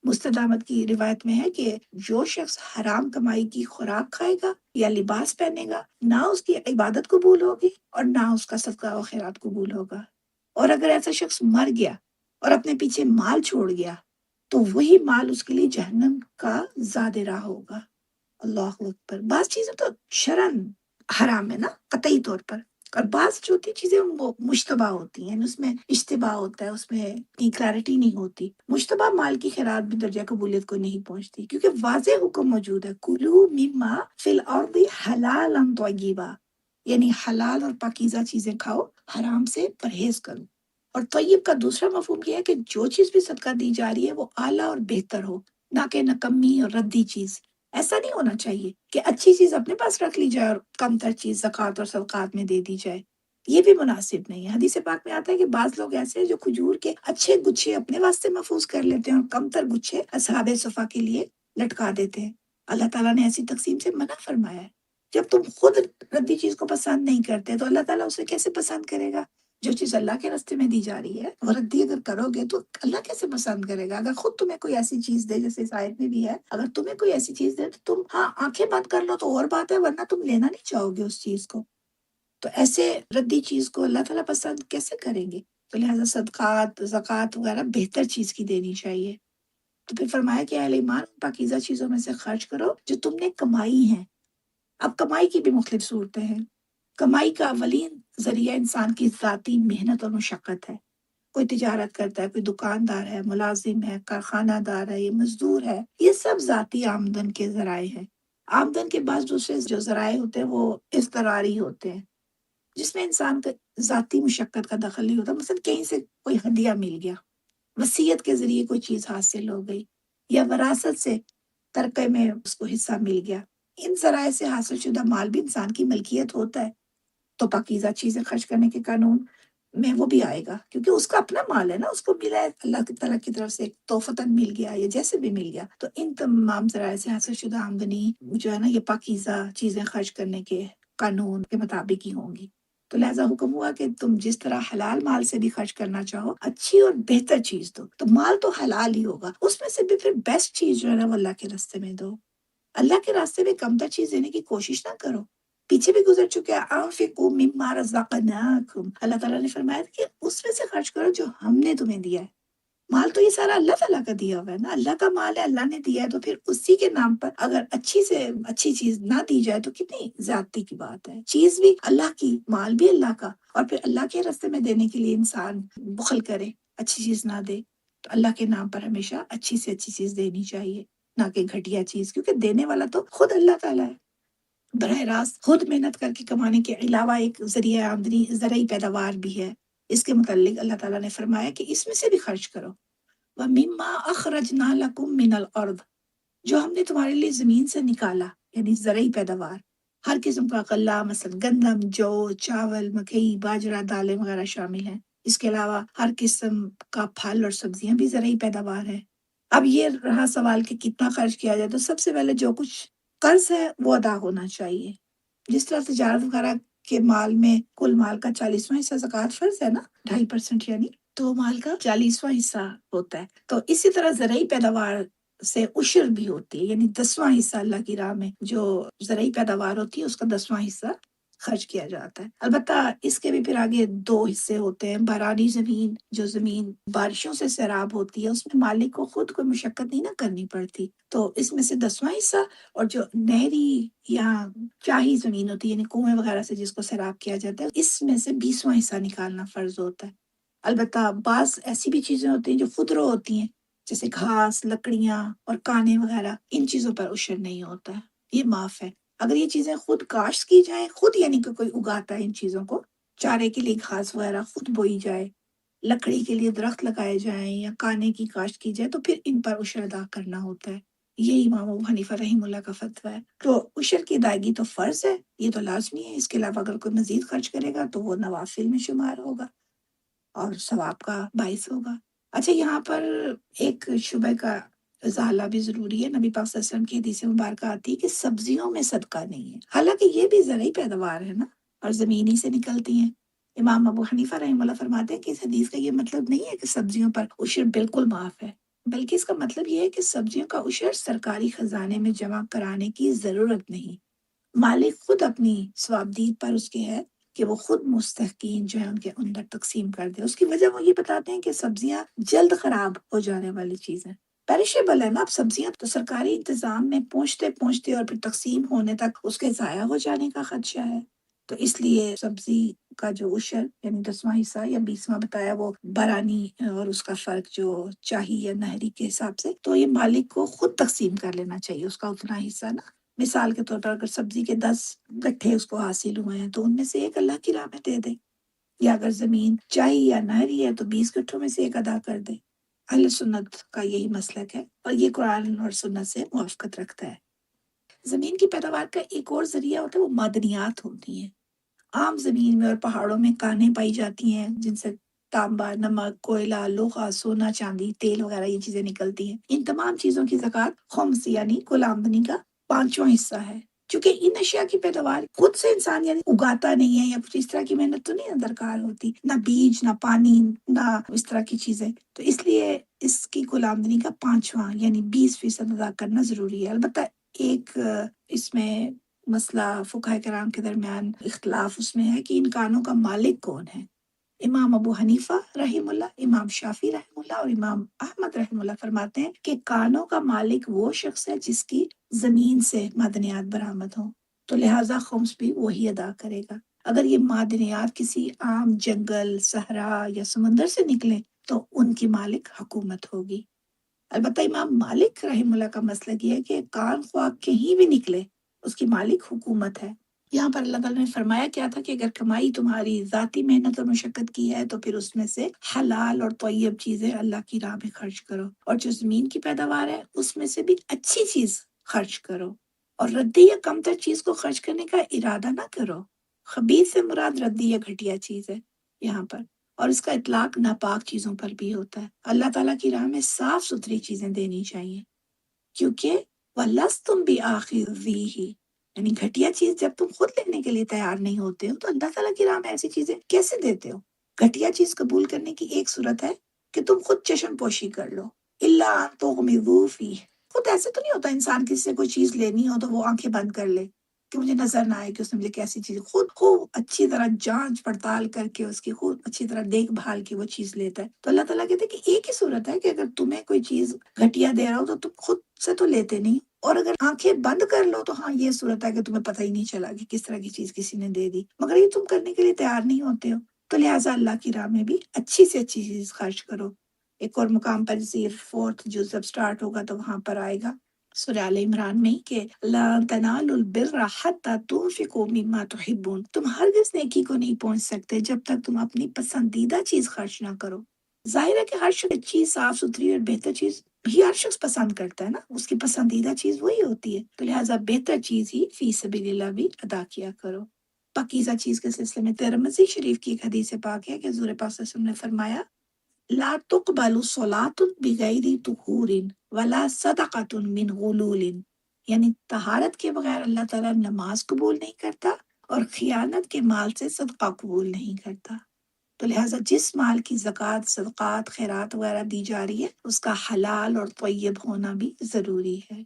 مستد احمد کی روایت میں ہے کہ جو شخص حرام کمائی کی خوراک کھائے گا یا لباس پہنے گا، نہ اس کی عبادت قبول ہوگی اور نہ اس کا صدقہ و خیرات قبول ہوگا۔ اور اگر ایسا شخص مر گیا اور اپنے پیچھے مال چھوڑ گیا تو وہی مال اس کے لیے جہنم کا زاد راہ ہوگا۔ اللہ اکبر۔ بعض چیزیں تو شرعاً حرام ہے نا قطعی طور پر، اور بعض جو ہوتی چیزیں وہ مشتبہ ہوتی ہیں، اس میں اشتباہ ہوتا ہے، اس میں اتنی کلیرٹی نہیں ہوتی۔ مشتبہ مال کی خیرات بھی درجہ قبولیت کو نہیں پہنچتی، کیونکہ واضح حکم موجود ہے کلوا مما فی الارض حلالا طیبا، یعنی حلال اور پاکیزہ چیزیں کھاؤ، حرام سے پرہیز کرو۔ اور طیب کا دوسرا مفہوم یہ ہے کہ جو چیز بھی صدقہ دی جا رہی ہے وہ اعلیٰ اور بہتر ہو، نہ کہ نکمی اور ردی چیز۔ ایسا نہیں ہونا چاہیے کہ اچھی چیز اپنے پاس رکھ لی جائے اور کم تر چیز زکوٰۃ اور صدقات میں دے دی جائے، یہ بھی مناسب نہیں ہے۔ حدیث پاک میں آتا ہے کہ بعض لوگ ایسے ہیں جو کھجور کے اچھے گچھے اپنے واسطے محفوظ کر لیتے ہیں اور کم تر گچھے اصحاب صفا کے لیے لٹکا دیتے ہیں۔ اللہ تعالیٰ نے ایسی تقسیم سے منع فرمایا ہے۔ جب تم خود ردی چیز کو پسند نہیں کرتے تو اللہ تعالیٰ اسے کیسے پسند کرے گا؟ جو چیز اللہ کے راستے میں دی جا رہی ہے وہ ردی اگر کرو گے تو اللہ کیسے پسند کرے گا؟ اگر خود تمہیں کوئی ایسی چیز دے، جیسے اس آیت میں بھی ہے، اگر تمہیں کوئی ایسی چیز دے تو تم ہاں آنکھیں بند کر لو تو اور بات ہے، ورنہ تم لینا نہیں چاہو گے اس چیز کو۔ تو ایسے ردی چیز کو اللہ تعالیٰ پسند کیسے کریں گے؟ تو لہٰذا صدقات، زکوٰۃ وغیرہ بہتر چیز کی دینی چاہیے۔ تو پھر فرمایا کہ اہل ایمان پاکیزہ چیزوں میں سے خرچ کرو جو تم نے کمائی ہیں۔ اب کمائی کی بھی مختلف صورتیں ہیں۔ کمائی کا اولین ذریعہ انسان کی ذاتی محنت اور مشقت ہے۔ کوئی تجارت کرتا ہے، کوئی دکاندار ہے، ملازم ہے، کارخانہ دار ہے، یہ مزدور ہے، یہ سب ذاتی آمدن کے ذرائع ہیں۔ آمدن کے بعض دوسرے جو ذرائع ہوتے ہیں وہ اضطراری ہوتے ہیں، جس میں انسان کا ذاتی مشقت کا دخل نہیں ہوتا۔ مثلا کہیں سے کوئی ہدیہ مل گیا، وصیت کے ذریعے کوئی چیز حاصل ہو گئی، یا وراثت سے ترکے میں اس کو حصہ مل گیا۔ ان ذرائع سے حاصل شدہ مال بھی انسان کی ملکیت ہوتا ہے، تو پاکیزہ چیزیں خرچ کرنے کے قانون میں وہ بھی آئے گا، کیونکہ اس کا اپنا مال ہے نا، اس کو ملا ہے اللہ تعالیٰ کی طرف سے، توفتاً مل گیا یا جیسے بھی مل گیا۔ تو ان تمام ذرائع سے حاصل شدہ آمدنی جو ہے نا یہ پاکیزہ چیزیں خرچ کرنے کے قانون کے مطابق ہی ہوں گی۔ تو لہٰذا حکم ہوا کہ تم جس طرح حلال مال سے بھی خرچ کرنا چاہو، اچھی اور بہتر چیز دو۔ تو مال تو حلال ہی ہوگا، اس میں سے بھی پھر بیسٹ چیز جو ہے نا وہ اللہ کے راستے میں دو۔ اللہ کے راستے میں کم تر چیز دینے کی کوشش نہ کرو۔ پیچھے بھی گزر چکے ہیں، انفقوا مما رزقناکم، اللہ تعالیٰ نے فرمایا کہ اس میں سے خرچ کرو جو ہم نے تمہیں دیا ہے۔ مال تو یہ سارا اللہ تعالیٰ کا دیا ہوا ہے نا، اللہ کا مال ہے، اللہ نے دیا ہے، تو پھر اسی کے نام پر اگر اچھی سے اچھی چیز نہ دی جائے تو کتنی زیادتی کی بات ہے۔ چیز بھی اللہ کی، مال بھی اللہ کا، اور پھر اللہ کے راستے میں دینے کے لیے انسان بخل کرے، اچھی چیز نہ دے۔ تو اللہ کے نام پر ہمیشہ اچھی سے اچھی چیز دینی چاہیے۔ نہ کہ گھٹیا چیز، کیونکہ دینے والا تو خود اللہ تعالیٰ ہے۔ براہ راست خود محنت کر کے کمانے کے علاوہ ایک ذریعہ آمدنی زرعی پیداوار بھی ہے۔ اس کے متعلق اللہ تعالیٰ نے فرمایا کہ اس میں سے بھی خرچ کرو۔ وَمِمَّا أَخْرَجْنَا لَكُم مِّنَ الْأَرْضِ، جو ہم نے تمہارے لیے زمین سے نکالا، یعنی زرعی پیداوار، ہر قسم کا غلہ، مثلا گندم، جو، چاول، مکئی، باجرہ، دالیں وغیرہ شامل ہیں۔ اس کے علاوہ ہر قسم کا پھل اور سبزیاں بھی زرعی پیداوار ہے۔ اب یہ رہا سوال کہ کتنا خرچ کیا جائے، تو سب سے پہلے جو کچھ قرض ہے وہ ادا ہونا چاہیے۔ جس طرح تجارت وغیرہ کے مال میں کل مال کا 40واں حصہ زکوٰۃ فرض ہے نا، 2.5% یعنی تو مال کا 40واں حصہ ہوتا ہے۔ تو اسی طرح زرعی پیداوار سے عشر بھی ہوتی ہے، یعنی 10واں حصہ اللہ کی راہ میں جو زرعی پیداوار ہوتی ہے اس کا 10واں حصہ خرچ کیا جاتا ہے۔ البتہ اس کے بھی پھر آگے 2 حصے ہوتے ہیں۔ بارانی زمین، جو زمین بارشوں سے سیراب ہوتی ہے، اس میں مالک کو خود کوئی مشقت نہیں نہ کرنی پڑتی، تو اس میں سے 10واں حصہ، اور جو نہری یا چاہی زمین ہوتی ہے، یعنی کنویں وغیرہ سے جس کو سیراب کیا جاتا ہے، اس میں سے 20واں حصہ نکالنا فرض ہوتا ہے۔ البتہ بعض ایسی بھی چیزیں ہوتی ہیں جو خودرو ہوتی ہیں، جیسے گھاس، لکڑیاں اور کانے وغیرہ، ان چیزوں پر عشر نہیں ہوتا ہے، یہ معاف ہے۔ اگر یہ چیزیں خود کاشت کی جائیں، خود یعنی کہ کوئی اگاتا ہے ان چیزوں کو، چارے کے لیے گھاس وغیرہ خود بوئی جائے، لکڑی کے لیے درخت لگائے جائیں یا کانے کی کاشت کی جائے، تو پھر ان پر عشر ادا کرنا ہوتا ہے۔ یہ امام ابو حنیفہ رحمہ اللہ کا فتویٰ ہے۔ تو عشر کی ادائیگی تو فرض ہے، یہ تو لازمی ہے۔ اس کے علاوہ اگر کوئی مزید خرچ کرے گا تو وہ نوافل میں شمار ہوگا اور ثواب کا باعث ہوگا۔ اچھا، یہاں پر ایک شبہ کا ازالہ بھی ضروری ہے۔ نبی پاک صلی اللہ علیہ وسلم کی حدیث مبارکہ آتی ہے کہ سبزیوں میں صدقہ نہیں ہے، حالانکہ یہ بھی زرعی پیداوار ہے نا، اور زمین ہی سے نکلتی ہیں۔ امام ابو حنیفہ رحمہ اللہ فرماتے ہیں کہ اس حدیث کا یہ مطلب نہیں ہے کہ سبزیوں پر عشر بالکل معاف ہے، بلکہ اس کا مطلب یہ ہے کہ سبزیوں کا عشر سرکاری خزانے میں جمع کرانے کی ضرورت نہیں۔ مالک خود اپنی ثوابدید پر اس کے ہے کہ وہ خود مستحقین جو ہے ان کے اندر تقسیم کر دے۔ اس کی وجہ وہ یہ بتاتے ہیں کہ سبزیاں جلد خراب ہو جانے والی چیز ہیں، پیرشیبل ہے نا۔ اب سبزیاں تو سرکاری انتظام میں پہنچتے پہنچتے اور پھر تقسیم ہونے تک اس کے ضائع ہو جانے کا خدشہ ہے، تو اس لیے سبزی کا جو عشر یعنی 10واں حصہ یا 20واں بتایا، وہ برانی اور اس کا فرق جو چاہی یا نہری کے حساب سے، تو یہ مالک کو خود تقسیم کر لینا چاہیے اس کا اتنا حصہ نا۔ مثال کے طور پر اگر سبزی کے 10 گٹھے اس کو حاصل ہوئے ہیں تو ان میں سے ایک اللہ کی راہ میں دے دے، یا اگر زمین چاہی یا نہری ہے تو 20 گٹھوں میں سے ایک ادا کر دے۔ اہل سنت کا یہی مسلک ہے اور یہ قرآن اور سنت سے موافقت رکھتا ہے۔ زمین کی پیداوار کا ایک اور ذریعہ ہوتا ہے، وہ معدنیات ہوتی ہیں۔ عام زمین میں اور پہاڑوں میں کانیں پائی جاتی ہیں جن سے تانبا، نمک، کوئلہ، لوہا، سونا، چاندی، تیل وغیرہ یہ چیزیں نکلتی ہیں۔ ان تمام چیزوں کی زکوٰۃ خمس یعنی کل آمدنی کا 5واں حصہ ہے۔ چونکہ ان اشیاء کی پیداوار خود سے انسان یعنی اگاتا نہیں ہے، یا کچھ اس طرح کی محنت تو نہیں درکار ہوتی، نہ بیج، نہ پانی، نہ اس طرح کی چیزیں، تو اس لیے اس کی کل آمدنی کا 5واں یعنی 20% ادا کرنا ضروری ہے۔ البتہ ایک اس میں مسئلہ فقہاء کرام کے درمیان اختلاف اس میں ہے کہ ان کانوں کا مالک کون ہے۔ امام ابو حنیفہ رحم اللہ، امام شافی رحم اللہ اور امام احمد رحم اللہ فرماتے ہیں کہ کانوں کا مالک وہ شخص ہے جس کی زمین سے معدنیات برآمد ہوں، تو لہٰذا خمس بھی وہی ادا کرے گا۔ اگر یہ معدنیات کسی عام جنگل، صحرا یا سمندر سے نکلیں تو ان کی مالک حکومت ہوگی۔ البتہ امام مالک رحم اللہ کا مسئلہ یہ ہے کہ کان خواہ کہیں بھی نکلے اس کی مالک حکومت ہے۔ یہاں پر اللہ تعالیٰ نے فرمایا کیا تھا کہ اگر کمائی تمہاری ذاتی محنت اور مشقت کی ہے تو پھر اس میں سے حلال اور طیب چیزیں اللہ کی راہ میں خرچ کرو، اور جو زمین کی پیداوار ہے اس میں سے بھی اچھی چیز خرچ کرو، اور ردی یا کمتر چیز کو خرچ کرنے کا ارادہ نہ کرو۔ خبیث سے مراد ردی یا گھٹیا چیز ہے یہاں پر، اور اس کا اطلاق ناپاک چیزوں پر بھی ہوتا ہے۔ اللہ تعالیٰ کی راہ میں صاف ستھری چیزیں دینی چاہیے، کیونکہ وَلَسْتُمْ بِآخِذِيهِ، یعنی گھٹیا چیز جب تم خود لینے کے لیے تیار نہیں ہوتے ہو تو اللہ تعالیٰ کی راہ میں ایسی چیزیں کیسے دیتے ہو؟ گھٹیا چیز قبول کرنے کی ایک صورت ہے کہ تم خود چشم پوشی کر لو، إِلَّا أَن تُغْمِضُوا فِيهِ۔ خود ایسے تو نہیں ہوتا انسان کسی سے کوئی چیز لینی ہو تو وہ آنکھیں بند کر لے کہ مجھے نظر نہ آئے کہ اس نے مجھے کیسی چیز، خود خوب اچھی طرح جانچ پڑتال کر کے اس کی خود اچھی طرح دیکھ بھال کے وہ چیز لیتا ہے۔ تو اللہ تعالیٰ کہتے ہیں کہ ایک ہی صورت ہے کہ اگر تمہیں کوئی چیز گھٹیا دے رہا ہو تو تم خود سے تو لیتے نہیں، اور اگر آنکھیں بند کر لو تو ہاں یہ صورت ہے کہ تمہیں پتہ ہی نہیں چلا کہ کس طرح کی چیز کسی نے دے دی، مگر یہ تم کرنے کے لیے تیار نہیں ہوتے ہو، تو لہٰذا اللہ کی راہ میں بھی اچھی سے اچھی چیز خرچ کرو۔ ایک اور مقام پر جیسے 4th جز جب سٹارٹ ہوگا تو وہاں پر آئے گا سورہ آل عمران میں کہ لا تنالوا البر حتی تنفقوا مما تحبون، تم ہرگز نیکی کو نہیں پہنچ سکتے جب تک تم اپنی پسندیدہ چیز خرچ نہ کرو۔ ظاہر ہے کہ ہر شخص اچھی صاف ستھری اور بہتر چیز ہی ہر شخص پسند کرتا ہے نا، اس کی پسندیدہ چیز وہی ہوتی ہے، تو لہٰذا بہتر چیز ہی فی سبیل اللہ بھی ادا کیا کرو۔ پاکیزہ چیز کے سلسلے میں ترمذی شریف کی ایک حدیث پاک ہے کہ حضور پاک صلی اللہ علیہ وسلم نے فرمایا لا تقبل صلاة بغیر طہور ولا صدقۃ من غلول، یعنی طہارت کے بغیر اللہ تعالیٰ نماز قبول نہیں کرتا اور خیانت کے مال سے صدقہ قبول نہیں کرتا۔ تو لہٰذا جس مال کی زکوٰۃ، صدقات، خیرات وغیرہ دی جا رہی ہے اس کا حلال اور طیب ہونا بھی ضروری ہے۔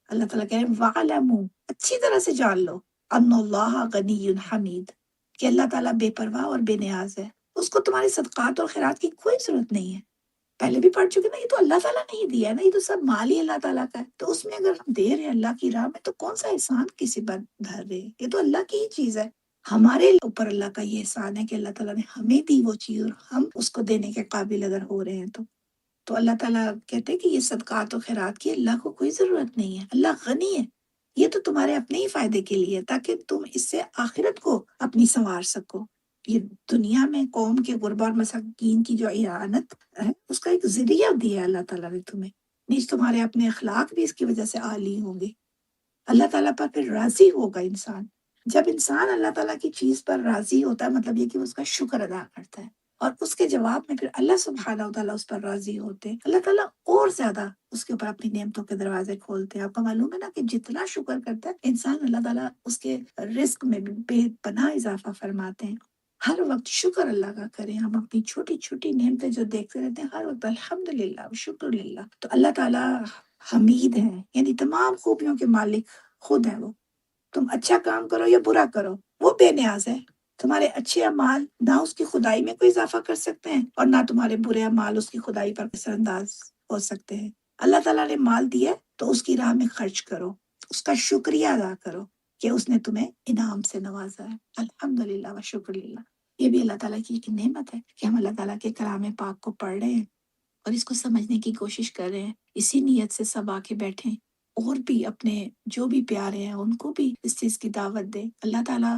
اللہ تعالیٰ کہہ رہے ہیں وَعْلَمُوا، اچھی طرح سے جان لو، ان اللہ غنی حمید، کہ اللہ تعالیٰ بے پرواہ اور بے نیاز ہے، اس کو تمہاری صدقات اور خیرات کی کوئی ضرورت نہیں ہے۔ پہلے بھی پڑھ چکے نا، یہ تو اللہ تعالیٰ نے ہی دیا ہے نا، یہ تو سب مال ہی اللہ تعالیٰ کا ہے، تو اس میں اگر ہم دے رہے ہیں اللہ کی راہ میں تو کون سا احسان کسی پر دھر رہے ہیں، یہ تو اللہ کی ہی چیز ہے۔ ہمارے اوپر اللہ کا یہ احسان ہے کہ اللہ تعالیٰ نے ہمیں دی وہ چیز اور ہم اس کو دینے کے قابل اگر ہو رہے ہیں تو اللہ تعالیٰ کہتے ہیں کہ یہ صدقات و خیرات کی اللہ کو کوئی ضرورت نہیں ہے، اللہ غنی ہے، یہ تو تمہارے اپنے ہی فائدے کے لیے ہے تاکہ تم اس سے آخرت کو اپنی سنوار سکو۔ یہ دنیا میں قوم کے غربا اور مساکین کی جو اعانت ہے اس کا ایک ذریعہ دیا ہے اللہ تعالیٰ نے تمہیں، نیز تمہارے اپنے اخلاق بھی اس کی وجہ سے عالی ہوں گے۔ اللہ تعالیٰ پر پھر راضی ہوگا انسان، جب انسان اللہ تعالیٰ کی چیز پر راضی ہوتا ہے مطلب یہ کہ وہ اس کا شکر ادا کرتا ہے اور اس کے جواب میں پھر اللہ سبحانہ وتعالیٰ اس پر راضی ہوتے ہیں، اللہ تعالیٰ اور زیادہ اس کے اوپر اپنی نعمتوں کے دروازے کھولتے ہیں۔ آپ کو معلوم ہے نا کہ جتنا شکر کرتا ہے انسان، اللہ تعالیٰ اس کے رزق میں بھی بے پناہ اضافہ فرماتے ہیں۔ ہر وقت شکر اللہ کا کریں، ہم اپنی چھوٹی چھوٹی نعمتیں جو دیکھتے رہتے ہیں ہر وقت الحمدللہ شکر للہ، تو اللہ تعالیٰ حمید ہیں، یعنی تمام خوبیوں کے مالک خود ہیں وہ۔ تم اچھا کام کرو یا برا کرو وہ بے نیاز ہے، تمہارے اچھے اعمال نہ اس کی خدائی میں کوئی اضافہ کر سکتے ہیں اور نہ تمہارے برے اعمال اس کی خدائی پر اثر انداز ہو سکتے ہیں۔ اللہ تعالیٰ نے مال دیا ہے تو اس کی راہ میں خرچ کرو، اس کا شکریہ ادا کرو کہ اس نے تمہیں انعام سے نوازا ہے۔ الحمدللہ و شکر للہ، یہ بھی اللہ تعالیٰ کی ایک نعمت ہے کہ ہم اللہ تعالیٰ کے کلام پاک کو پڑھ رہے ہیں اور اس کو سمجھنے کی کوشش کر رہے ہیں، اسی نیت سے سب آ کے بیٹھیں اور بھی اپنے جو بھی پیارے ہیں ان کو بھی اس چیز کی دعوت دیں۔ اللہ تعالیٰ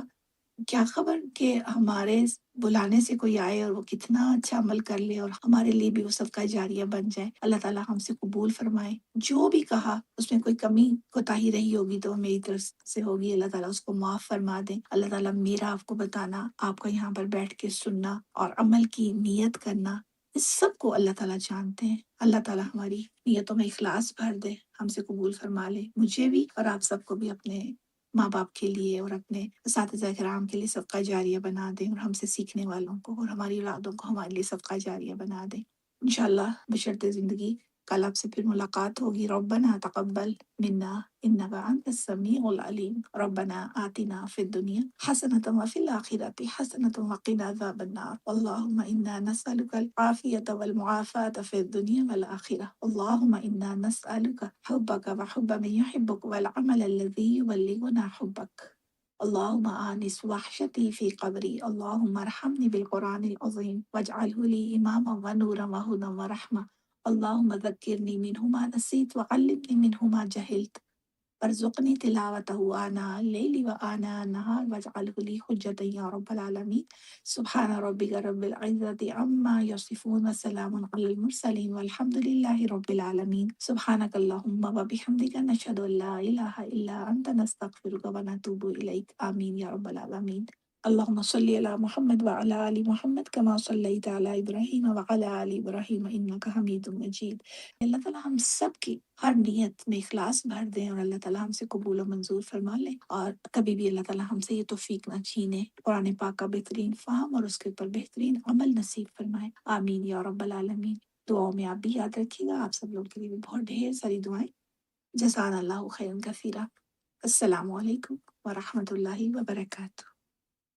کیا خبر کہ ہمارے بلانے سے کوئی آئے اور وہ کتنا اچھا عمل کر لے اور ہمارے لیے بھی وہ صدقہ جاریہ بن جائے۔ اللہ تعالیٰ ہم سے قبول فرمائے، جو بھی کہا اس میں کوئی کمی کوتاہی رہی ہوگی تو میری طرف سے ہوگی، اللہ تعالیٰ اس کو معاف فرما دیں۔ اللہ تعالیٰ میرا آپ کو بتانا، آپ کا یہاں پر بیٹھ کے سننا اور عمل کی نیت کرنا، اس سب کو اللہ تعالیٰ جانتے ہیں۔ اللہ تعالیٰ ہماری نیتوں میں اخلاص بھر دے، ہم سے قبول فرما لے، مجھے بھی اور آپ سب کو بھی اپنے ماں باپ کے لیے اور اپنے اساتذہ کرام کے لیے صدقہ جاریہ بنا دیں، اور ہم سے سیکھنے والوں کو اور ہماری اولادوں کو ہمارے لیے صدقہ جاریہ بنا دیں انشاءاللہ بشرط زندگی۔ کل آپ سے پھر ملاقات ہوگی۔ ربنا تقبل منا انک انت السمیع العلیم، ربنا آتنا فی الدنیا حسنۃ وفی الآخرۃ حسنۃ وقنا عذاب النار، اللہم انا نسألک العافیۃ والمعافاۃ فی الدنیا والآخرہ، اللہم انا نسألک حبک وحب من یحبک والعمل الذی یبلغنا حبک، اللہم آنس وحشتی فی قبری، اللہم ارحمنی بالقرآن العظیم واجعلہ لی اماما ونورا وہدی ورحمہ، اللہم ذکرنی منہ ما نسیت وعلمنی منہ ما جہلت وارزقنی تلاوتہ آناء اللیل وآناء النہار واجعلہ لی حجۃ یا رب العالمین۔ سبحان ربک رب العزۃ عما یصفون وسلام علی المرسلین والحمد للہ رب العالمین۔ سبحانک اللہم وبحمدک نشہد ان لا الہ الا انت نستغفرک ونتوب الیک، آمین یا رب العالمین۔ اللہم صلی علی محمد وعلی آل محمد کما صلیت علی ابراہیم وعلی آل ابراہیم انک حمید مجید۔ اللہ تعالیٰ ہم سب کی ہر نیت میں اخلاص بھر دیں اور اللہ تعالیٰ ہم سے قبول و منظور فرما لیں، اور کبھی بھی اللہ تعالیٰ ہم سے یہ توفیق نہ چھینے، قرآن پاک کا بہترین فہم اور اس کے اوپر بہترین عمل نصیب فرمائے، آمین یا رب العالمین۔ دعاؤں میں آپ بھی یاد رکھیے گا، آپ سب لوگ کے لیے بھی بہت ڈھیر ساری دعائیں۔ جزانا اللہ خیرا کثیرا۔ السلام علیکم ورحمۃ اللہ وبرکاتہ۔